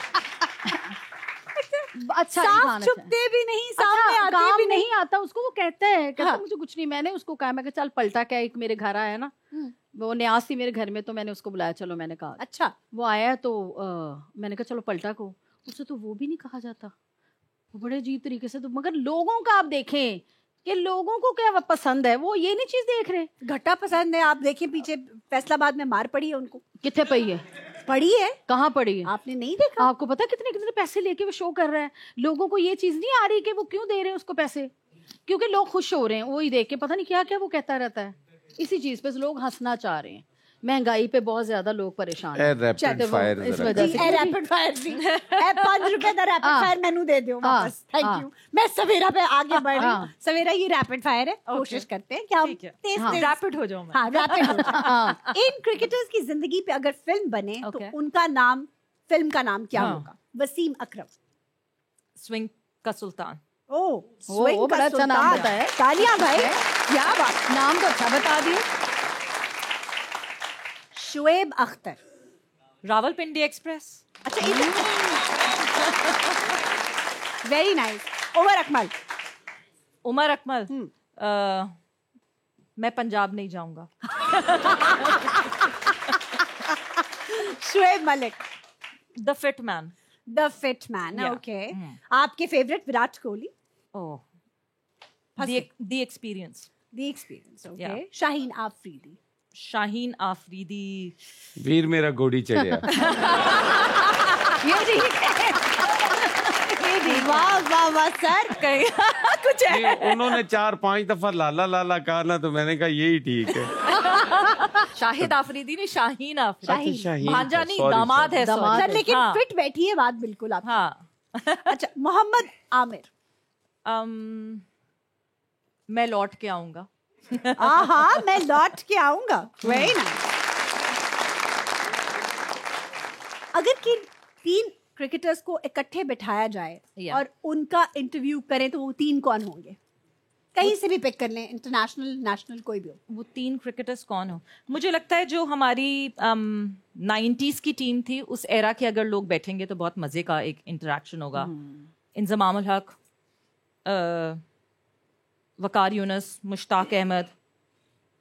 अच्छा इंसान, छुपते भी नहीं, सामने आते भी नहीं आता उसको, वो कहता है मुझे कुछ नहीं। मैंने उसको कहा, मैं चल पलटा क्या, एक मेरे घर आया ना, वो न्यास थी मेरे घर में, तो मैंने उसको बुलाया, चलो मैंने कहा अच्छा, वो आया तो मैंने कहा चलो पलटा को, उससे तो वो भी नहीं कहा जाता, वो बड़े अजीब तरीके से। तो मगर लोगों का आप देखें कि लोगों को क्या पसंद है, वो ये नहीं चीज देख रहे, घटा पसंद है। आप देखिए पीछे फैसलाबाद में मार पड़ी है उनको। कितने पड़ी है? पड़ी है, कहाँ पड़ी है? आपने नहीं देखा? आपको पता कितने कितने पैसे लेके वो शो कर रहा है। लोगों को ये चीज नहीं आ रही कि वो क्यों दे रहे हैं उसको पैसे, क्योंकि लोग खुश हो रहे हैं, वही देख के पता नहीं क्या क्या वो कहता रहता है। इसी चीज पे लोग हंसना चाह रहे हैं। महंगाई पे बहुत ज्यादा लोग परेशान हैं। रैपिड फायर इस वजह से रैपिड फायर भी 5 रुपए का रैपिड फायर मेनू दे दो वापस। Thank you. मैं सवेरा पे आगे बढ़ रही हूँ। सवेरा ये रैपिड फायर है, कोशिश करते हैं कि हम तेज रैपिड हो जाओ। हाँ, रैपिड हो जाओ। इन क्रिकेटर्स की जिंदगी पे अगर फिल्म बने तो उनका नाम, फिल्म का नाम क्या होगा? वसीम अकरम, स्विंग का सुल्तान। ओह, स्विंग का अच्छा नाम बताया। तालियां भाई, क्या बात, नाम तो अच्छा बता दिए। शुएब अख्तर, रावलपिंडी एक्सप्रेस। अच्छा, वेरी नाइस। उमर अकमल, मैं पंजाब नहीं जाऊंगा। Shoaib Malik, the fit man. Okay. आपके favourite? Virat Kohli. Oh, the experience. Okay. Shaheen Afridi. Shaheen Afridi, वीर मेरा घोड़ी चढ़िया। ये ठीक है। वाह वाह वाह सर, कुछ है। उन्होंने 4-5 दफा लाला लाला कहा ना, तो मैंने कहा यही ठीक है। शाहिद आफरीदी नहीं, शाहीन आफरीदी। शाहीन भांजा नहीं, दामाद है सर, लेकिन फिट बैठी है बात बिल्कुल आप। हाँ। अच्छा, मोहम्मद आमिर। मैं लौट के आऊंगा। मैं लौट के आऊंगा। Very nice. अगर कि 3 क्रिकेटर्स को इकट्ठे बिठाया जाए और उनका इंटरव्यू करें तो वो 3 कौन होंगे? कहीं से भी पिक कर लें, इंटरनेशनल, नेशनल, कोई भी हो। वो 3 क्रिकेटर्स कौन हो? मुझे लगता है जो हमारी 90s की टीम थी, उस एरा के अगर लोग बैठेंगे तो बहुत मजे का एक इंटरेक्शन होगा। इंजमाम उल हक, वकार यूनुस, मुश्ताक अहमद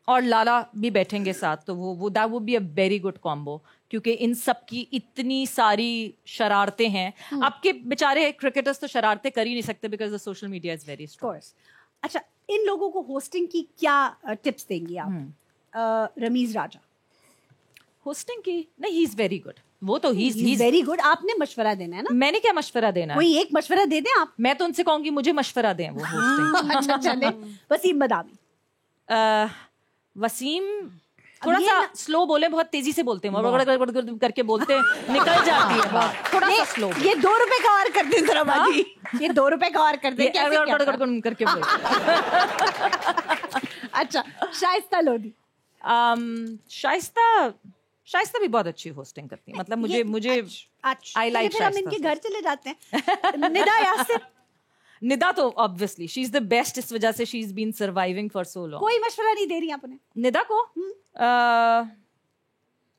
और लाला भी बैठेंगे साथ, तो वो that would be a very good combo, क्योंकि इन सब की इतनी सारी शरारतें हैं। आपके बेचारे क्रिकेटर्स तो शरारतें कर ही नहीं सकते because the social media is very strong. अच्छा, इन लोगों को होस्टिंग की क्या टिप्स देंगी आप? रमीज राजा होस्टिंग की? नहीं, ही इज वेरी गुड। वो तो ही इज वेरी गुड। आपने मशवरा देना है ना? मैंने क्या मशवरा देना है? कोई एक मशवरा दे दें आप। मैं तो उनसे कहूंगी मुझे मशवरा दें वो होस्टिंग। अच्छा चले, वसीम बदामी। वसीम थोड़ा सा स्लो बोले, बहुत तेजी से बोलते हैं, करके बोलते हैं, निकल जाती है बात। थोड़ा सा स्लो। ये 2 रुपए का और कर दें जरा बाजी। ये 2 रुपए का और कर दें करके बोलते। अच्छा, शाइस्ता लोधी। शाइस्ता भी बहुत अच्छी होस्टिंग करती है, मतलब मुझे आई लाइक शाइस्ता। हम इनके घर चले जाते हैं। निदा यासिर। निदा तो obviously she is the best, इस वजह से she is been surviving for so long. कोई मशवरा नहीं दे रही आप उन्हें? निदा को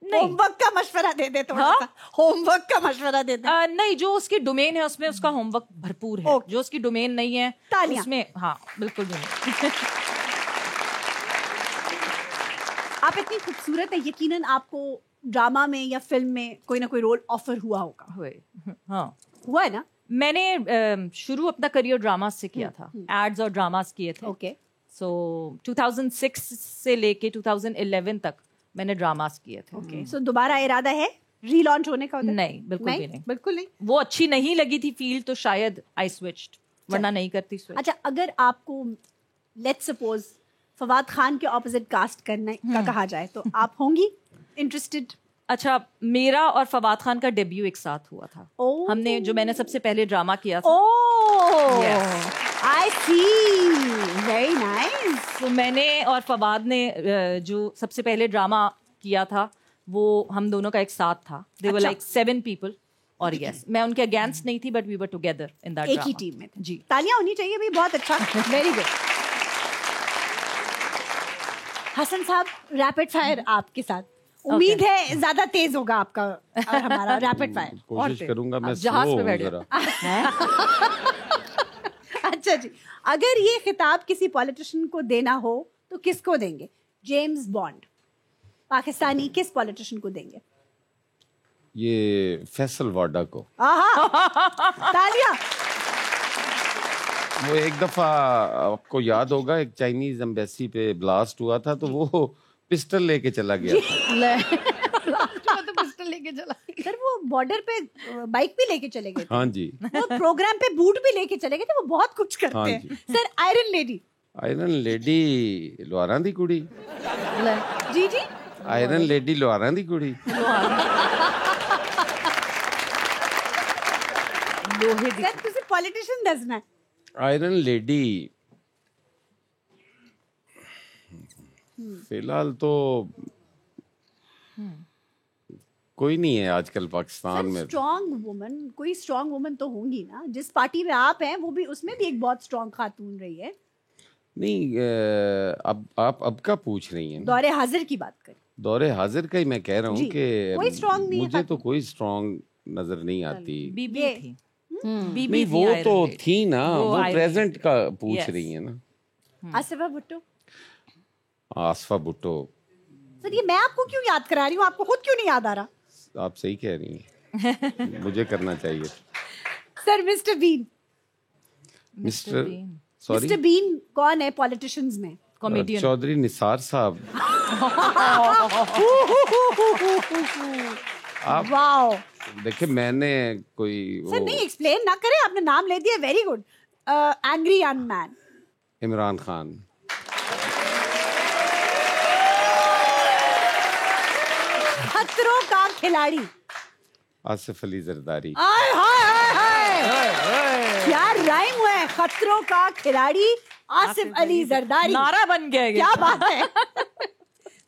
नहीं, होमवर्क का मशवरा दे दे थोड़ा सा। होमवर्क का मशवरा दे दे। नहीं, जो उसकी डोमेन है उसमें उसका होमवर्क भरपूर है। जो उसकी डोमेन नहीं है उसमें, हाँ बिल्कुल भी नहीं। आप इतनी खूबसूरत है, यकीनन आपको ड्रामा में या फिल्म में कोई ना कोई रोल ऑफर हुआ होगा। हाँ, हुआ है ना? मैंने शुरू अपना करियर ड्रामा से किया था, एड्स और ड्रामास किए थे। ओके। सो 2006 से लेके 2011 तक मैंने ड्रामास किए थे। ओके। सो दोबारा इरादा है रीलॉन्च होने का? नहीं, बिल्कुल भी नहीं। बिल्कुल नहीं। वो अच्छी नहीं लगी थी फील्ड, तो शायद आई स्विच्ड, वरना नहीं करती स्विच। अच्छा, अगर आपको लेट्स सपोज फवाद खान के ऑपोजिट कास्ट करने का कहा जाए तो आप होंगी इंटरेस्टेड? अच्छा, मेरा और फवाद खान का डेब्यू एक साथ हुआ था। हमने जो मैंने सबसे पहले ड्रामा किया था। आई सी, वेरी नाइस। तो मैंने और फवाद ने जो सबसे पहले ड्रामा किया था वो हम दोनों का एक साथ था। दे वर लाइक 7 पीपल और यस, मैं उनके अगेंस्ट नहीं थी, but we were together in that drama. एक ही टीम में थे। जी, तालियां होनी चाहिए भी, बहुत अच्छा। Very good. हसन साहब, रैपिड फायर आपके साथ। उम्मीद है ज्यादा तेज होगा आपका और हमारा रैपिड फायर। कोशिश करूंगा मैं जहाज स्लो पे हूं बैठे। जरा। अच्छा जी, अगर ये खिताब किसी पॉलिटिशियन को देना हो तो किसको देंगे? जेम्स बॉन्ड पाकिस्तानी किस पॉलिटिशियन को देंगे? ये फैसल वाडा को। तालियां। वो एक दफा आपको याद होगा, एक चाइनीज एम्बेसी पे ब्लास्ट हुआ था, तो वो पिस्टल लेके चला गया था। तो पिस्टल लेके चला। सर वो बॉर्डर पे बाइक भी लेके चले गए थे। हाँ जी। वो प्रोग्राम पे बूट भी लेके चले गए थे। वो बहुत कुछ करते हाँ हैं। जी। Sir iron lady. Iron lady लोहारां दी कुड़ी। जी जी। आयरन लेडी लोहारां दी कुड़ी। सर तुझे पॉलिटिशियन दसना है। आयरन लेडी फिलहाल तो कोई नहीं है आजकल पाकिस्तान में। स्ट्रॉन्ग वुमन, कोई स्ट्रॉन्ग वुमन तो होंगी ना। जिस पार्टी में आप हैं वो भी, उसमें भी एक बहुत स्ट्रॉन्ग खातून रही है। नहीं, अब आप अब का पूछ रही हैं? दौरे हाजिर की बात करें। दौरे हाजिर का ही मैं कह रहा हूँ कि कोई स्ट्रॉन्ग नहीं है। मुझे तो कोई स्ट्रॉन्ग नजर नहीं आती। बीबी थी। नहीं, वो तो थी ना, वो प्रेजेंट का पूछ रही है ना। आसिफा भुट्टो। आसफा भुट्टो। सर ये मैं आपको क्यों याद करा रही हूँ, आपको खुद क्यों नहीं याद आ रहा? आप सही कह रही हैं। मुझे करना चाहिए। Sir mister Bean. Mister sorry, mister Bean कौन है पॉलिटिशियंस में? कॉमेडियन। चौधरी निसार साहब। आप वाओ। देखिए, मैंने कोई सर नहीं, एक्सप्लेन ना करें, आपने नाम ले दिया। Very good. Angry young man. Imran Khan. खतरों का खिलाड़ी आसिफ अली जरदारी। आय हाय हाय, क्या राइम हुआ है। खतरों का खिलाड़ी आसिफ अली जरदारी। नारा बन गया। क्या बात है।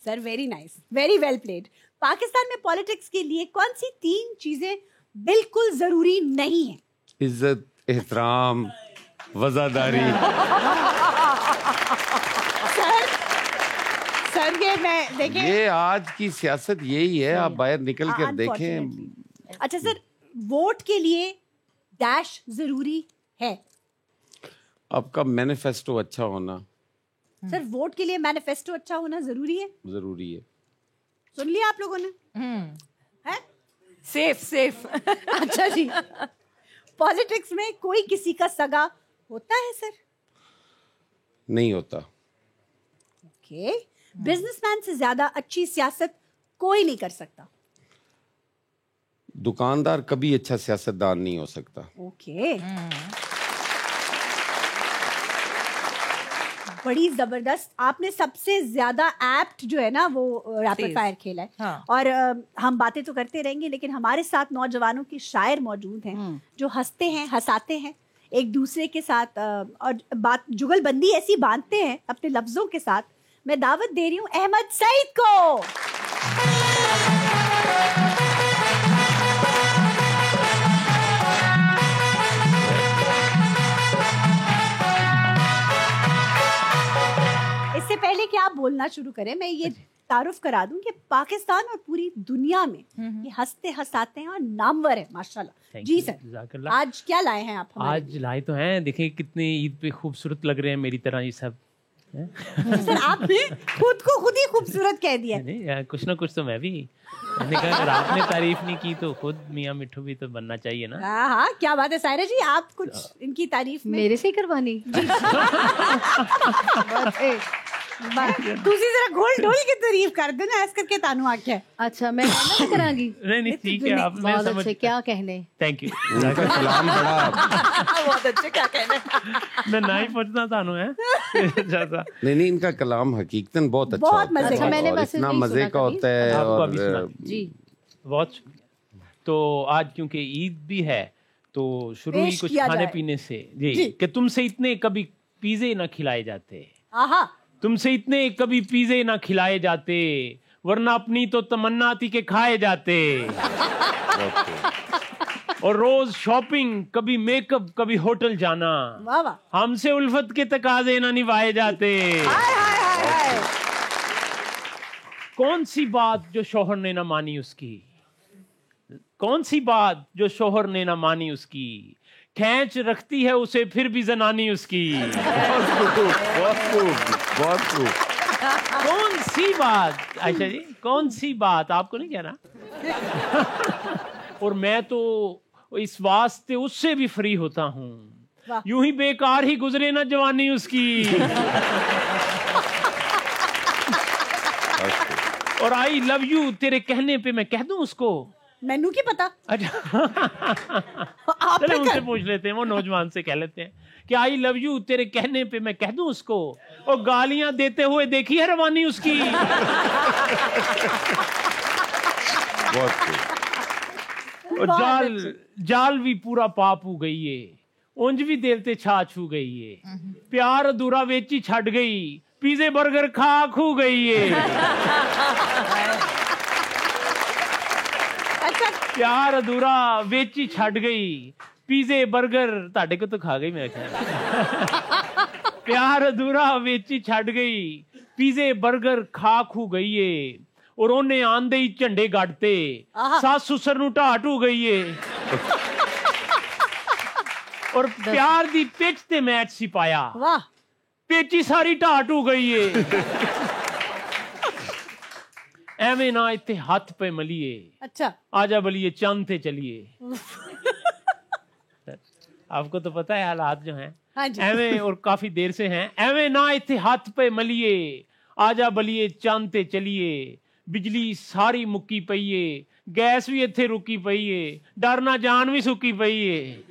Sir very nice, very well played. Pakistan में पॉलिटिक्स के लिए कौन सी 3 चीजें बिल्कुल जरूरी नहीं है? इज्जत, एहतराम, वफादारी। सर ये मैं देखें, ये आज की सियासत यही है, आप बाहर निकल कर देखें। अच्छा सर, वोट के लिए डैश जरूरी है? आपका मैनिफेस्टो अच्छा होना सर वोट के लिए मैनिफेस्टो अच्छा होना जरूरी है? जरूरी है। सुन लिया आप लोगों ने? है सेफ। अच्छा जी। पॉलिटिक्स में कोई किसी का सगा होता है सर? नहीं होता। ओके। बिजनेसमैन से ज्यादा अच्छी सियासत कोई नहीं कर सकता। दुकानदार कभी अच्छा सियासतदान नहीं हो सकता। ओके। बड़ी जबरदस्त। आपने सबसे ज्यादा एप्ट जो है ना वो रैपिड फायर खेला है। हाँ। और हम बातें तो करते रहेंगे, लेकिन हमारे साथ नौजवानों के शायर मौजूद हैं जो हंसते हैं, हंसाते हैं एक दूसरे के साथ, और बात जुगलबंदी ऐसी बांधते हैं अपने लफ्जों के साथ। मैं दावत दे रही हूँ अहमद सईद को। इससे पहले कि आप बोलना शुरू करें, मैं ये तारुफ करा दूं कि पाकिस्तान और पूरी दुनिया में ये हंसते हंसाते हैं और नामवर है माशाल्लाह। जी सर, आज क्या लाए हैं आप हमारे आज लाए तो हैं, देखिए कितने ईद पे खूबसूरत लग रहे हैं मेरी तरह ये सब। सर आपने खुद को खुद ही खूबसूरत कह दिया। नहीं, कुछ ना कुछ तो मैं भी, मैंने कहा अगर आपने तारीफ नहीं की तो खुद मियाँ मिठू भी तो बनना चाहिए ना। हाँ हाँ, क्या बात है सायरा जी, आप कुछ इनकी तारीफ में। मेरे से ही करवानी। दूसरी जरा घोल ढोल की तारीफ कर दो ना, ऐसा करके तानू आके। अच्छा मैं कहना करांगी। नहीं ठीक है, आप मैं बहुत समझ। अच्छे, क्या कहने। Thank you. उनका कलाम बड़ा बहुत अच्छे, क्या कहने। मैं ना ही पूछना था है। नहीं, इनका कलाम हकीकतन बहुत अच्छा बहुत होता है। मजे का। मैंने और वैसे इतना नहीं मजे सुना का कभी। होता है। आपको और अभी सुना। जी बहुत शुक्रिया। तो आज क्योंकि ईद भी है तो शुरू ही पेश कुछ किया खाने जाए। पीने से जी कि तुमसे इतने कभी पिज़्ज़े ना खिलाए जाते, आहा, तुमसे इतने कभी पिज़्ज़े ना खिलाए जाते, वरना अपनी तो तमन्ना थी के खाए जाते। और रोज शॉपिंग, कभी मेकअप, कभी होटल जाना, वाह वाह, हमसे उल्फत के तकाजे ना निभाए जाते। हाय हाय हाय हाय। कौन सी बात जो शोहर ने ना मानी उसकी, कौन सी बात जो शोहर ने ना मानी उसकी, खैंच रखती है उसे फिर भी जनानी उसकी। बहुत खूब। कौन सी बात आयशा जी, कौन सी बात, आपको नहीं कहना। और मैं तो इस वास्ते उससे भी फ्री होता हूँ, यूं ही बेकार ही गुजरे ना जवानी उसकी। और आई लव यू तेरे कहने पे मैं कह दूं उसको। मैनू की पता। अच्छा चले उनसे पूछ लेते हैं, वो नौजवान से कह लेते हैं कि आई लव यू तेरे कहने पे मैं कह दूं उसको, और गालियां देते हुए देखी है रवानी उसकी। बहुत खूब। और जाल भी पूरा पाप हो गई है, उंज भी देवते छाछ हो गई है, प्यार अधूरा वेची छड़ गई, पिज़्ज़े बर्गर खा खू गई है। अच्छा, प्यार अधूरा वेची छड़ गई, पिज़्ज़े बर्गर ताड़े को तो खा गई मेरे ख्याल। प्यार अधूरा वेची छड़ गई, पिज़्ज़े बर्गर खा खू गई है, और ਉਹਨੇ ਆਂਦੇ ਹੀ ਝੰਡੇ ਗੱਡਤੇ, ਸੱਸ ਸੁਸਰ ਨੂੰ ਢਾਟ ਹੋ ਗਈ ਏ। और प्यार दी पिच ते मैच सिपाया, वाह, पेची सारी ढाट हो गई है। एवें ना इत्थे हाथ पे मलिए, अच्छा, आजा बलिए चांद पे चलिए। आपको तो पता है हालात जो हैं। हाँ जी। एवें, और काफी देर से हैं। एवें ना इत्थे हाथ पे मलिए, आजा बलिए चांद ते चलिए, बिजली सारी मुक्की पई है, गैस भी इत्थे रुकी पई है, डर ना जान भी सुकी पई है,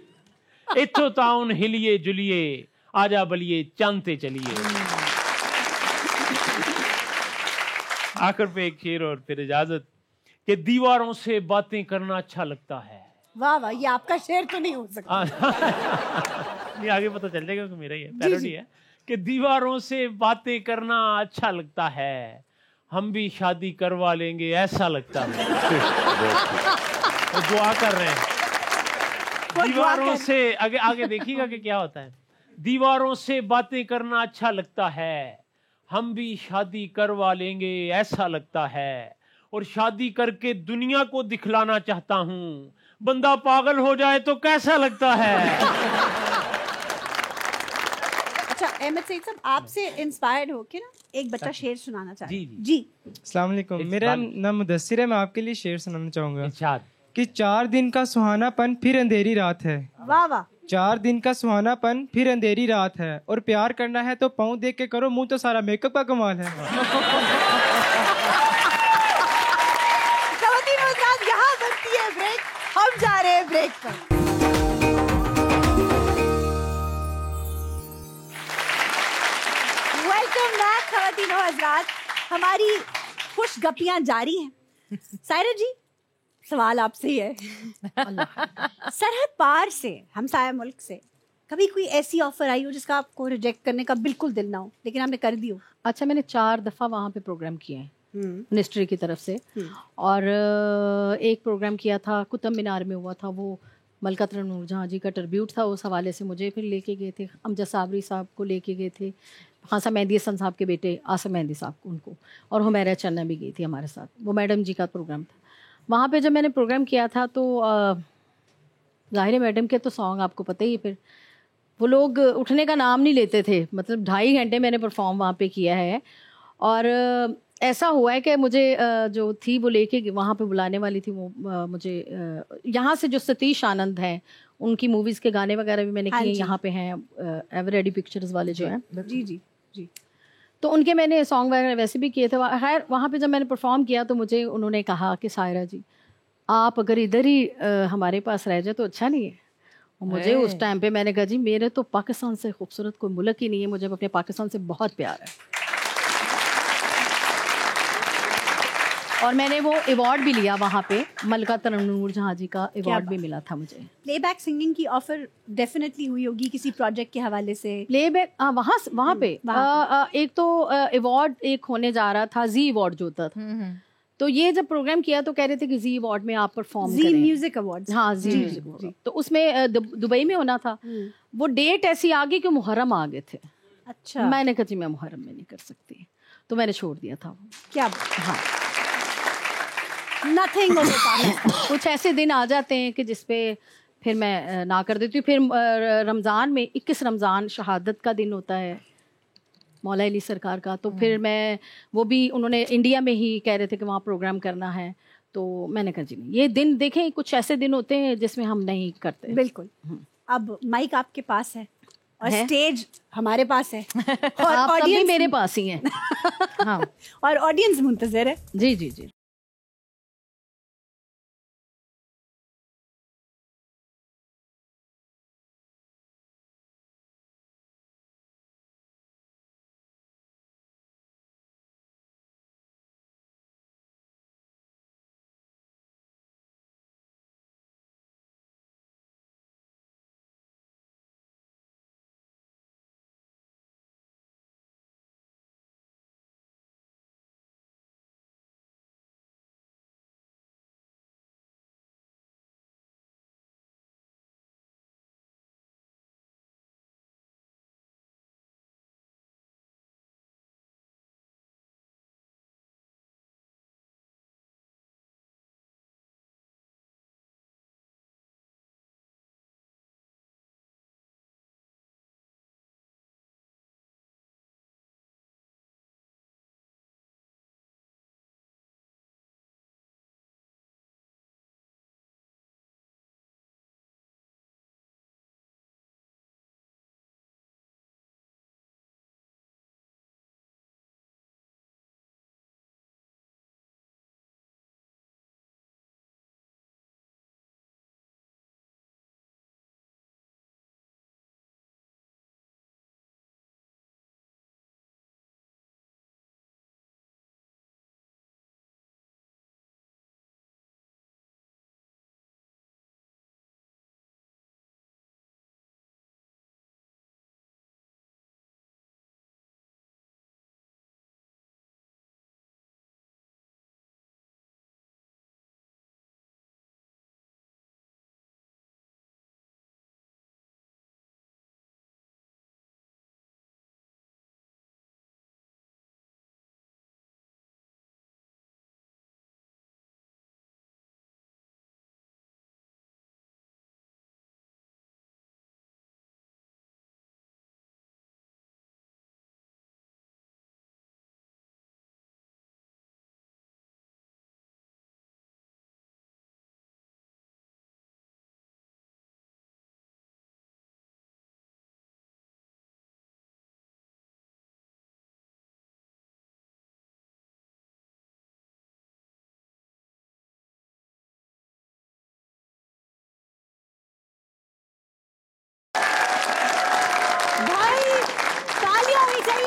इत्थों ताउन हिलिए जुलिए, आजा बलिए चांद ते चलिए। आखिर पे एक शेर और फिर इजाजत कि दीवारों से बातें करना अच्छा लगता है। वाह वाह, ये आपका शेर तो नहीं हो सकता। ये आगे पता चल जाएगा कि मेरा ही है, पैरोडी है कि दीवारों से बातें करना अच्छा लगता है, हम भी शादी करवा लेंगे ऐसा लगता है। वो दुआ कर रहे हैं। दीवारों से आगे आगे देखिएगा कि क्या होता है। दीवारों से बातें करना अच्छा लगता है, हम भी शादी करवा लेंगे ऐसा लगता है, और शादी करके दुनिया को दिखलाना चाहता हूँ, बंदा पागल हो जाए तो कैसा लगता है। अच्छा अहमद सईद साहब, आपसे इंस्पायर्ड होके ना एक बच्चा शेर सुनाना चाहता है। जी अस्सलाम वालेकुम, मेरा नाम मुदस्सिर है। मैं आपके लिए शेर सुनाना चाहूंगा इरशाद। कि 4 दिन का सुहानापन फिर अंधेरी रात है। वाह वाह। 4 दिन का सुहानापन फिर अंधेरी रात है, और प्यार करना है तो पाँव देख के करो, मुंह तो सारा मेकअप का कमाल है। खवातीन और हज़रात, यहाँ बनती है ब्रेक, हम जा रहे हैं ब्रेक पर। वेलकम बैक खवातीन और हज़रात, हमारी खुश गपियां जारी हैं। सायरा जी, सवाल आपसे ही है। सरहद पार से, हमसाया मुल्क से कभी कोई ऐसी ऑफर आई हो जिसका आपको रिजेक्ट करने का बिल्कुल दिल ना हो, लेकिन आपने कर दी हो? अच्छा, मैंने 4 दफ़ा वहाँ पे प्रोग्राम किए हैं मिनिस्ट्री की तरफ से। और एक प्रोग्राम किया था कुतुब मीनार में हुआ था, वो मलका तरण नूरजहां जी का ट्रिब्यूट था। उस हवाले से मुझे फिर लेके गए थे, अमजद साबरी साहब को लेके गए थे, खासा मेहदी हसन साहब के बेटे आसिम मेहदी साहब को, उनको, और हुमैरा चन्ना भी गई थी हमारे साथ। वो मैडम जी का प्रोग्राम था। वहाँ पे जब मैंने प्रोग्राम किया था तो ज़ाहिर मैडम के तो सॉन्ग आपको पता ही, फिर वो लोग उठने का नाम नहीं लेते थे। मतलब 2.5 घंटे मैंने परफॉर्म वहाँ पे किया है। और ऐसा हुआ है कि मुझे जो थी वो लेके वहाँ पे बुलाने वाली थी, वो मुझे यहाँ से जो सतीश आनंद हैं, उनकी मूवीज़ के गाने वगैरह भी मैंने किए यहाँ पे हैं, एवरेडी पिक्चर्स वाले जो हैं। जी जी जी। तो उनके मैंने सॉन्ग वगैरह वैसे भी किए थे। खैर वहाँ पे जब मैंने परफॉर्म किया तो मुझे उन्होंने कहा कि सायरा जी, आप अगर इधर ही हमारे पास रह जाए तो अच्छा नहीं है। और मुझे उस टाइम पे मैंने कहा जी, मेरे तो पाकिस्तान से खूबसूरत कोई मुल्क ही नहीं है, मुझे अपने पाकिस्तान से बहुत प्यार है। और मैंने वो अवार्ड भी लिया वहाँ पे, मलका तरण नूरजहां जी का अवार्ड भी मिला था मुझे। प्लेबैक सिंगिंग की ऑफर डेफिनेटली हुई होगी किसी प्रोजेक्ट के हवाले से? प्लेबैक वहाँ पे एक तो अवार्ड एक होने जा रहा था, जी अवार्ड जो होता था। तो ये जब प्रोग्राम किया तो कह रहे थे कि जी अवार्ड में आप परफॉर्म करें, जी म्यूजिक अवार्ड। हाँ जी म्यूजिक अवार्ड। तो उसमें दुबई में होना था। वो डेट ऐसी आ गई कि मुहर्रम आ गए थे। अच्छा। मैंने कहा जी मैं मुहर्रम में नहीं कर सकती, तो मैंने छोड़ दिया था। क्या? हाँ, नथिंग हो पाता। कुछ ऐसे दिन आ जाते हैं कि जिसपे फिर मैं ना कर देती हूँ। फिर रमज़ान में 21 रमज़ान शहादत का दिन होता है मौला अली सरकार का, तो फिर मैं वो भी, उन्होंने इंडिया में ही कह रहे थे कि वहाँ प्रोग्राम करना है, तो मैंने कहा जी नहीं, ये दिन देखें, कुछ ऐसे दिन होते हैं जिसमें हम नहीं करते। बिल्कुल। अब माइक आपके पास है और स्टेज हमारे पास है और ऑडियंस मेरे पास ही है। हाँ, और ऑडियंस मुंतज़िर है। जी जी जी।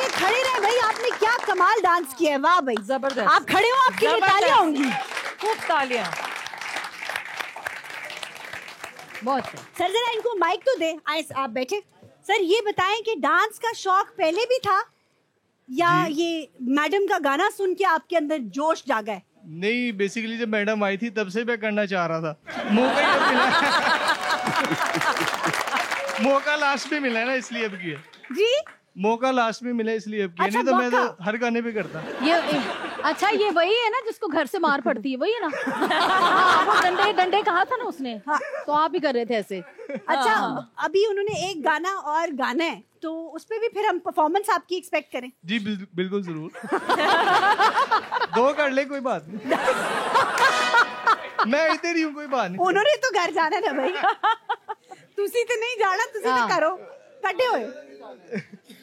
अरे खड़े रहे भाई, आपने क्या कमाल डांस किया है, वाह भाई जबरदस्त। आप खड़े हो, आपके लिए तालियां होंगी। खूब तालियां। बहुत सर जरा इनको माइक तो दे, आए आप बैठे। सर ये बताएं कि डांस का शौक पहले भी था या ये मैडम का गाना सुन के आपके अंदर जोश जागा है? नहीं, बेसिकली जब मैडम आई थी तब से मैं करना चाह रहा था, मौका ही अब मिला। मौका लास्ट में मिला है ना, इसलिए अब किया जी। मौका लास्ट में मिला इसलिए अब किया। अच्छा, नहीं तो मैं तो मौका। हर गाने पे करता। ये अच्छा, ये वही है ना जिसको घर से मार पड़ती है, वही है ना? हाँ, वो डंडे डंडे कहा था ना उसने। हाँ, तो आप ही कर रहे थे ऐसे। अच्छा अभी उन्होंने एक गाना और गाना है, तो उस पे भी फिर हम परफॉर्मेंस आपकी एक्सपेक्ट करें? जी बिल्कुल जरूर। दो कर ले, कोई बात नहीं। मैं इधर ही हूँ, कोई बात नहीं। उन्होंने तो घर जाना है ना भाई। तुसी तो नहीं जाना, तुसी तो करो कटे हुए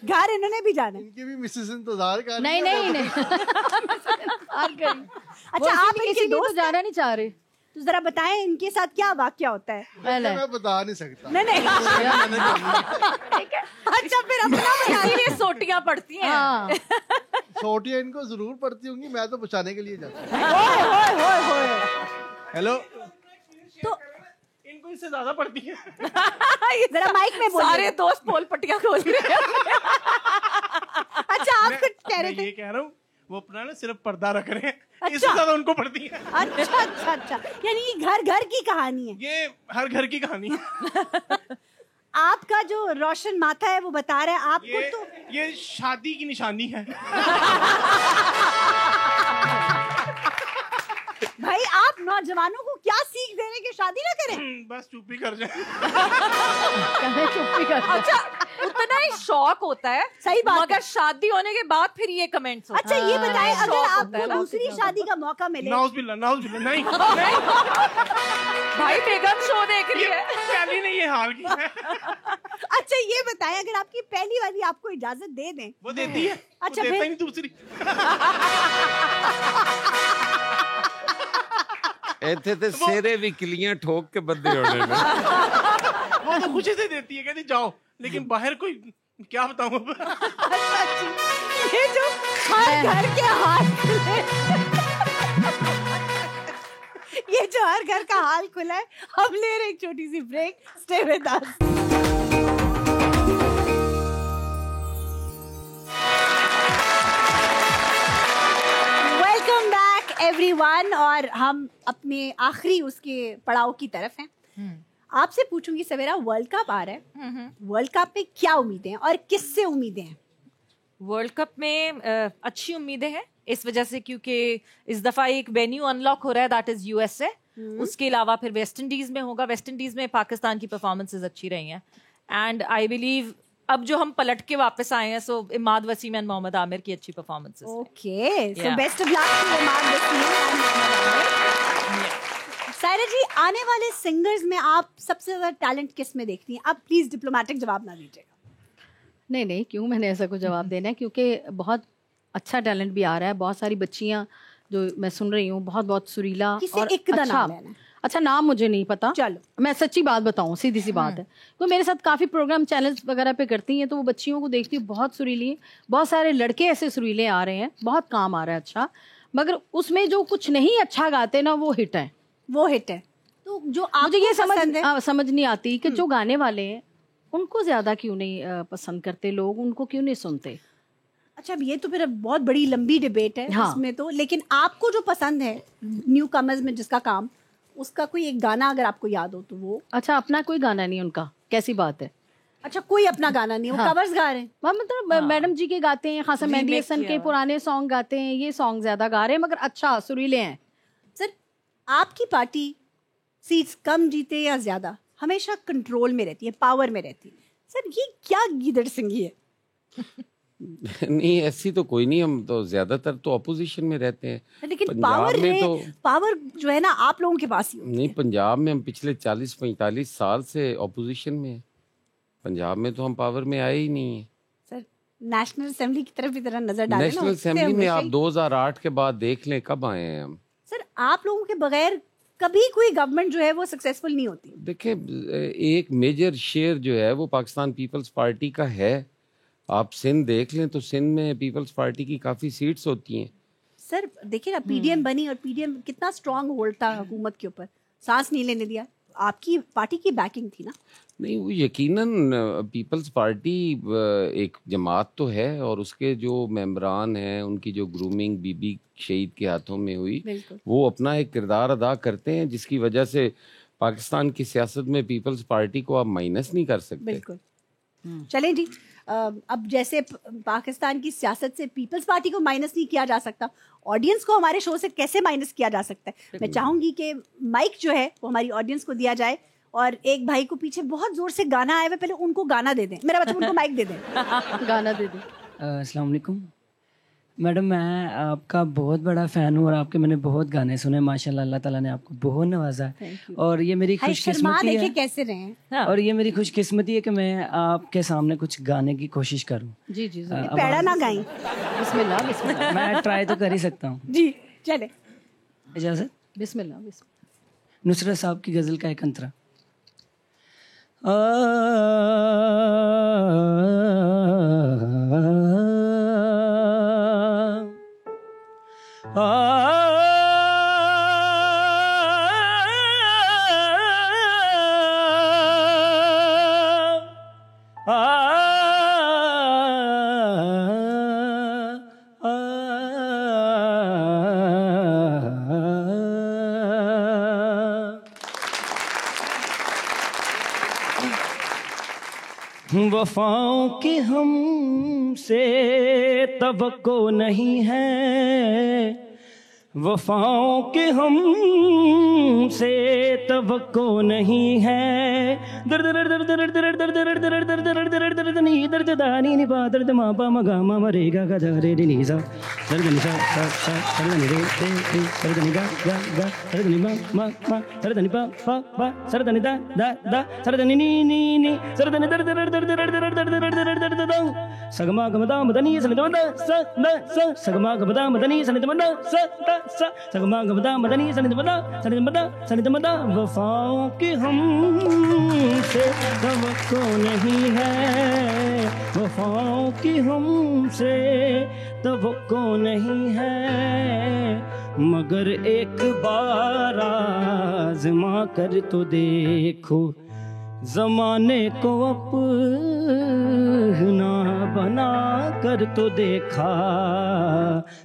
घर, इन्होंने भी जाना है। इनके भी मिसेस इंतजार कर नहीं नहीं नहीं। अच्छा आप इनके इसीलिए तो दोस्त जाना नहीं चाह रहे। तो जरा बताएं इनके साथ क्या वाकया होता है? मैं बता नहीं सकता। नहीं अच्छा फिर अपना इसीलिए सोटियां पड़ती हैं। हाँ। सोटियां इनको जरूर पड़ती होंगी, मैं तो बचाने के लिए जाता हूँ। ओए हेलो, तो इनको इससे ज्यादा पड़ती है। जरा माइक में बोलिए। सारे दोस्त पोल पट्टियां खोल रहे हैं। अच्छा आप कुछ कह रहे मैं थे? ये कह रहा हूँ वो अपना ना सिर्फ पर्दा रख रहे हैं, अच्छा। इससे ज्यादा उनको पड़ती है। अच्छा अच्छा अच्छा, यानी ये घर घर की कहानी है। ये हर घर की कहानी है। आपका जो रोशन माथा है वो बता रहा है आपको, तो ये शादी की निशानी है। भाई आप नौजवानों को क्या सीख दे रहे कि शादी ना करें? बस चुप ही कर जाए। चुप्पी कर। अच्छा उतना ही शौक होता है, सही बात मगर शादी होने के बाद फिर ये कमेंट्स होते अच्छा ये बताएं, अगर शौक होता है आपको ना। दूसरी शादी का मौका मिले। नाउज़ुबिल्लाह नहीं भाई बेगम शो देख रही है। पहली ने ये हाल किया है। अच्छा ये बताएं, अगर आपकी पहली वाली आपको इजाजत दे दें? वो देती है। अच्छा, वो देता फिर? ही नहीं दूसरी। ਇੱਥੇ ਤੇ ਸਿਰੇ ਵੀ ਕਿਲੀਆਂ ਠੋਕ ਕੇ ਬੰਦੇ ਹੋਣੇ ਨੇ। वो तो खुशी से देती है, कहती जाओ, लेकिन बाहर कोई क्या बताऊं अब। ये जो हर घर के हाल खुले, ये जो हर घर का हाल खुला है, हम ले रहे एक छोटी सी break. Stay with us. Welcome back everyone, और हम अपने आखिरी उसके पड़ाव की तरफ हैं। आपसे पूछूंगी सवेरा, वर्ल्ड कप आ रहा है, वर्ल्ड कप में क्या उम्मीदें हैं और किससे उम्मीदें हैं? वर्ल्ड कप में अच्छी उम्मीदें हैं इस वजह से क्योंकि इस दफा एक वेन्यू अनलॉक हो रहा है, दैट इज यूएसए। उसके अलावा फिर वेस्ट इंडीज में होगा। वेस्ट इंडीज में पाकिस्तान की परफॉर्मेंसेज अच्छी रही हैं, एंड आई बिलीव अब जो हम पलट के वापस आए हैं, सो इमाद वसीम एंड मोहम्मद आमिर की अच्छी performances. Okay, so Yeah. Best of luck to Imad Wasim and Mohammad Amir. Saira ji, आने वाले सिंगर्स में आप सबसे ज्यादा टैलेंट किस में देखती हैं? आप प्लीज डिप्लोमेटिक जवाब ना दीजिएगा। नहीं नहीं, क्यों मैंने ऐसा कुछ जवाब देना है, क्योंकि बहुत अच्छा टैलेंट भी आ रहा है। बहुत सारी बच्चियां जो मैं सुन रही हूँ, बहुत बहुत सुरीला किसी और एक का अच्छा नाम लेना है। अच्छा नाम मुझे नहीं पता। चलो मैं सच्ची बात बताऊं, सीधी सी बात है, तो मेरे साथ काफी प्रोग्राम चैनल्स वगैरह पे करती हैं, तो वो बच्चियों को देखती हूँ बहुत सुरीली हैं। बहुत सारे लड़के ऐसे सुरीले आ रहे हैं, बहुत काम आ रहा है अच्छा, मगर उसमें जो कुछ नहीं अच्छा गाते ना, वो हिट है। वो हिट है। तो जो मुझे ये पसंद है, समझ नहीं आती कि जो गाने वाले हैं उनको ज्यादा क्यों नहीं पसंद करते लोग, उनको क्यों नहीं सुनते? अच्छा अब ये तो फिर बहुत बड़ी लंबी डिबेट है हाँ। इसमें तो, लेकिन आपको जो पसंद है न्यू कमर्स में जिसका काम, उसका कोई एक गाना अगर आपको याद हो तो वो। अच्छा अपना कोई गाना नहीं उनका, कैसी बात है? अच्छा कोई अपना गाना नहीं, वो हाँ। कवर्स गा रहे हैं? वह मतलब मैडम जी के गाते हैं, खासा मेहंदी Remake हसन के किया। पुराने सॉन्ग गाते हैं, ये सॉन्ग ज्यादा गा रहे हैं, मगर अच्छा सुरीले हैं। सर आपकी पार्टी सीट्स कम जीते या ज्यादा हमेशा कंट्रोल में रहती है, पावर में रहती है। सर ये क्या गीदड़ सिंगी है? नहीं ऐसी तो कोई नहीं, हम तो ज्यादातर तो अपोजिशन में रहते हैं। लेकिन पंजाब पावर में में तो पावर जो है ना आप लोगों के पास ही होती नहीं, है। पंजाब में हम पिछले 40-45 साल से अपोजिशन में हैं। पंजाब में तो हम पावर में आए ही नहीं है। सर नेशनल असेंबली की तरफ भी जरा नजर डालें ना, नेशनल उससे असेंबली में हमेशा आप ही- 2008 के बाद देख लें कब आए हैं हम। सर आप लोगों के बगैर कभी कोई गवर्नमेंट जो है वो सक्सेसफुल नहीं होती। देखिए एक मेजर शेयर जो है वो पाकिस्तान पीपल्स पार्टी का है, आप सिंध देख लें तो सिंध में पीपल्स पार्टी की काफ़ी सीट्स होती हैं। सर देखिए ना, पीडीएम बनी और पीडीएम कितना स्ट्रांग होल्ड था हुकूमत के ऊपर, सांस नहीं लेने दिया। आपकी पार्टी की बैकिंग थी ना। नहीं, वो यकीनन पीपल्स पार्टी एक जमात तो है और उसके जो मेंबरान हैं उनकी जो ग्रूमिंग बीबी शहीद के हाथों में हुई, वो अपना एक किरदार अदा करते हैं जिसकी वजह से पाकिस्तान की सियासत में पीपल्स पार्टी को आप माइनस नहीं कर सकते। बिल्कुल। चलें जी, अब जैसे पाकिस्तान की सियासत से पीपल्स पार्टी को माइनस नहीं किया जा सकता, ऑडियंस को हमारे शो से कैसे माइनस किया जा सकता है? मैं चाहूंगी कि माइक जो है वो हमारी ऑडियंस को दिया जाए और एक भाई को पीछे बहुत जोर से गाना आया हुआ, पहले उनको गाना दे दें। मेरा बच्चा, उनको माइक दे दें। गाना दे दें। अस्सलाम वालेकुम मैडम, मैं आपका बहुत बड़ा फ़ैन हूँ और आपके मैंने बहुत गाने सुने माशाल्लाह। अल्लाह ताला ने आपको बहुत नवाजा और ये मेरी खुशकिस्मती है। कैसे रहे और ये मेरी खुशकिस्मती है कि मैं आपके सामने कुछ गाने की कोशिश करूँ। जी जी, पैड़ा ना गाएं। बिस्मिल्लाह बिस्मिल्लाह। मैं ट्राई तो कर ही सकता हूँ। जी चले, बिस्मिल्लाह इजाज़त। बिस्मिल्लाह। नुसरत साहब की गज़ल का एक अंतरा। वफ़ाओं की हमसे तवक्को नहीं है, वफ़ाओं के हमसे तवक्को नहीं है। दर्द दर्द दर्द दर्द दर्द दर्द दर्द दर्द दर्द दर्द दर्द दर्द नी दर्द दानी नि पा दर्द मा पा म गा मा मरेगा गा जा रे नी सा दर्द नि सा सा दर्द नि रे ते दर्द नि गा गा गा दर्द नि मा दर्द नि पा पा पा दर्द नि दा दा दा दर्द नि नी नी नी दर्द नि दर्द दर्द दर्द दर्द दर्द दर्द दर्द दर्द दर्द सगमा गमदा मदनी सने दमदा स द स सगमा गमदा मदनी सने दमदा स द स सगमा गमदा मदनी सने दमदा सने दमदा वफ़ाओं की हमसे तवक्को नहीं है, वफ़ाओं की हमसे तवक्को नहीं है, मगर एक बार आज़मा कर तो देखो, ज़माने को अपना बना कर तो देखा,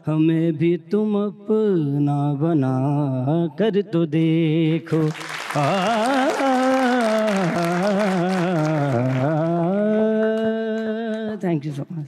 हमें भी तुम अपना बना कर तो देखो। Thank you so much.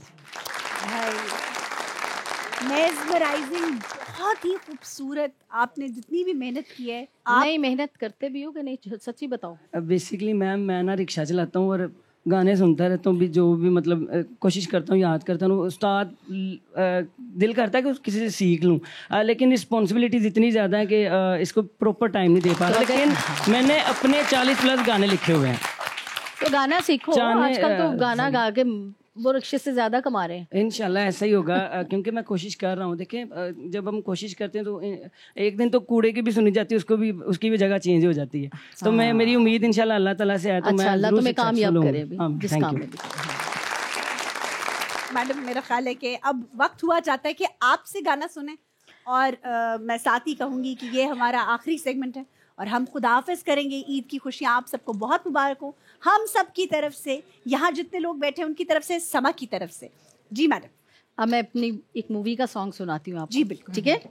Mesmerising, बहुत ही खूबसूरत। आपने जितनी भी मेहनत की है, आप नहीं मेहनत करते भी हो कि नहीं, सच्ची बताओ। बेसिकली मैम मैं ना रिक्शा चलाता हूँ और गाने सुनता रहता हूँ, भी जो भी मतलब कोशिश करता हूँ, याद करता हूँ। उस्ताद दिल करता है कि किसी से सीख लूँ, लेकिन रिस्पॉन्सिबिलिटीज इतनी ज़्यादा है कि इसको प्रॉपर टाइम नहीं दे पा रहा। लेकिन मैंने अपने 40+ गाने लिखे हुए हैं। तो गाना सीखो, आजकल तो गाना गा के वो रिक्शे से ज्यादा कमा रहे हैं। इंशाल्लाह ऐसा ही होगा, क्योंकि मैं कोशिश कर रहा हूँ। देखिए जब हम कोशिश करते हैं तो एक दिन तो कूड़े की भी सुनी जाती है, उसको भी उसकी भी जगह चेंज हो जाती है। तो मैं मेरी उम्मीद इंशाल्लाह अल्लाह ताला से है तो मैं अल्लाह तुम्हें कामयाब करे जिस काम में। मैडम मेरा ख्याल है कि अब वक्त हुआ चाहता है कि आपसे गाना सुने और मैं साथ ही कहूँगी कि ये हमारा आखिरी सेगमेंट है और हम खुदाफिज करेंगे। ईद की खुशियाँ आप सबको बहुत मुबारक हो, हम सब की तरफ से, यहाँ जितने लोग बैठे हैं उनकी तरफ से, समा की तरफ से। जी मैडम, अब मैं अपनी एक मूवी का सॉन्ग सुनाती हूँ आपको। जी बिल्कुल, ठीक है।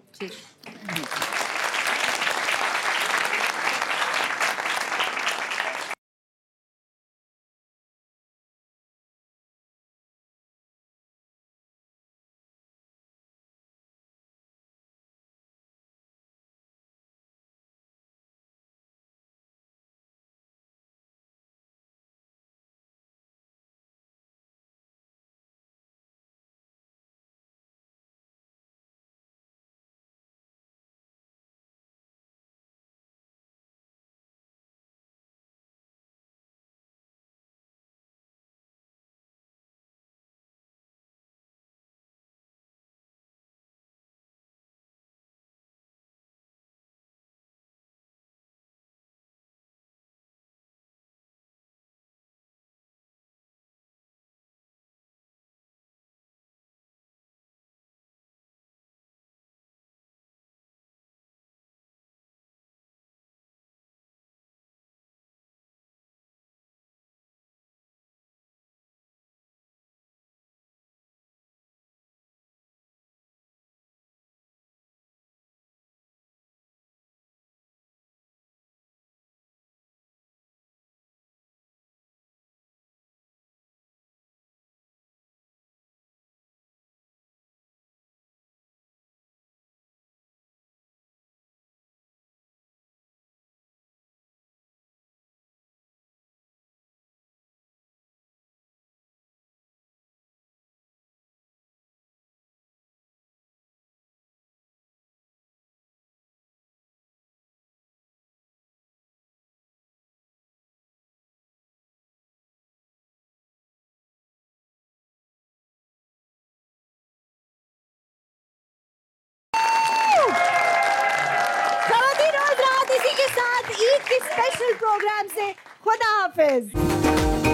प्रोग्राम से खुदा हाफिज।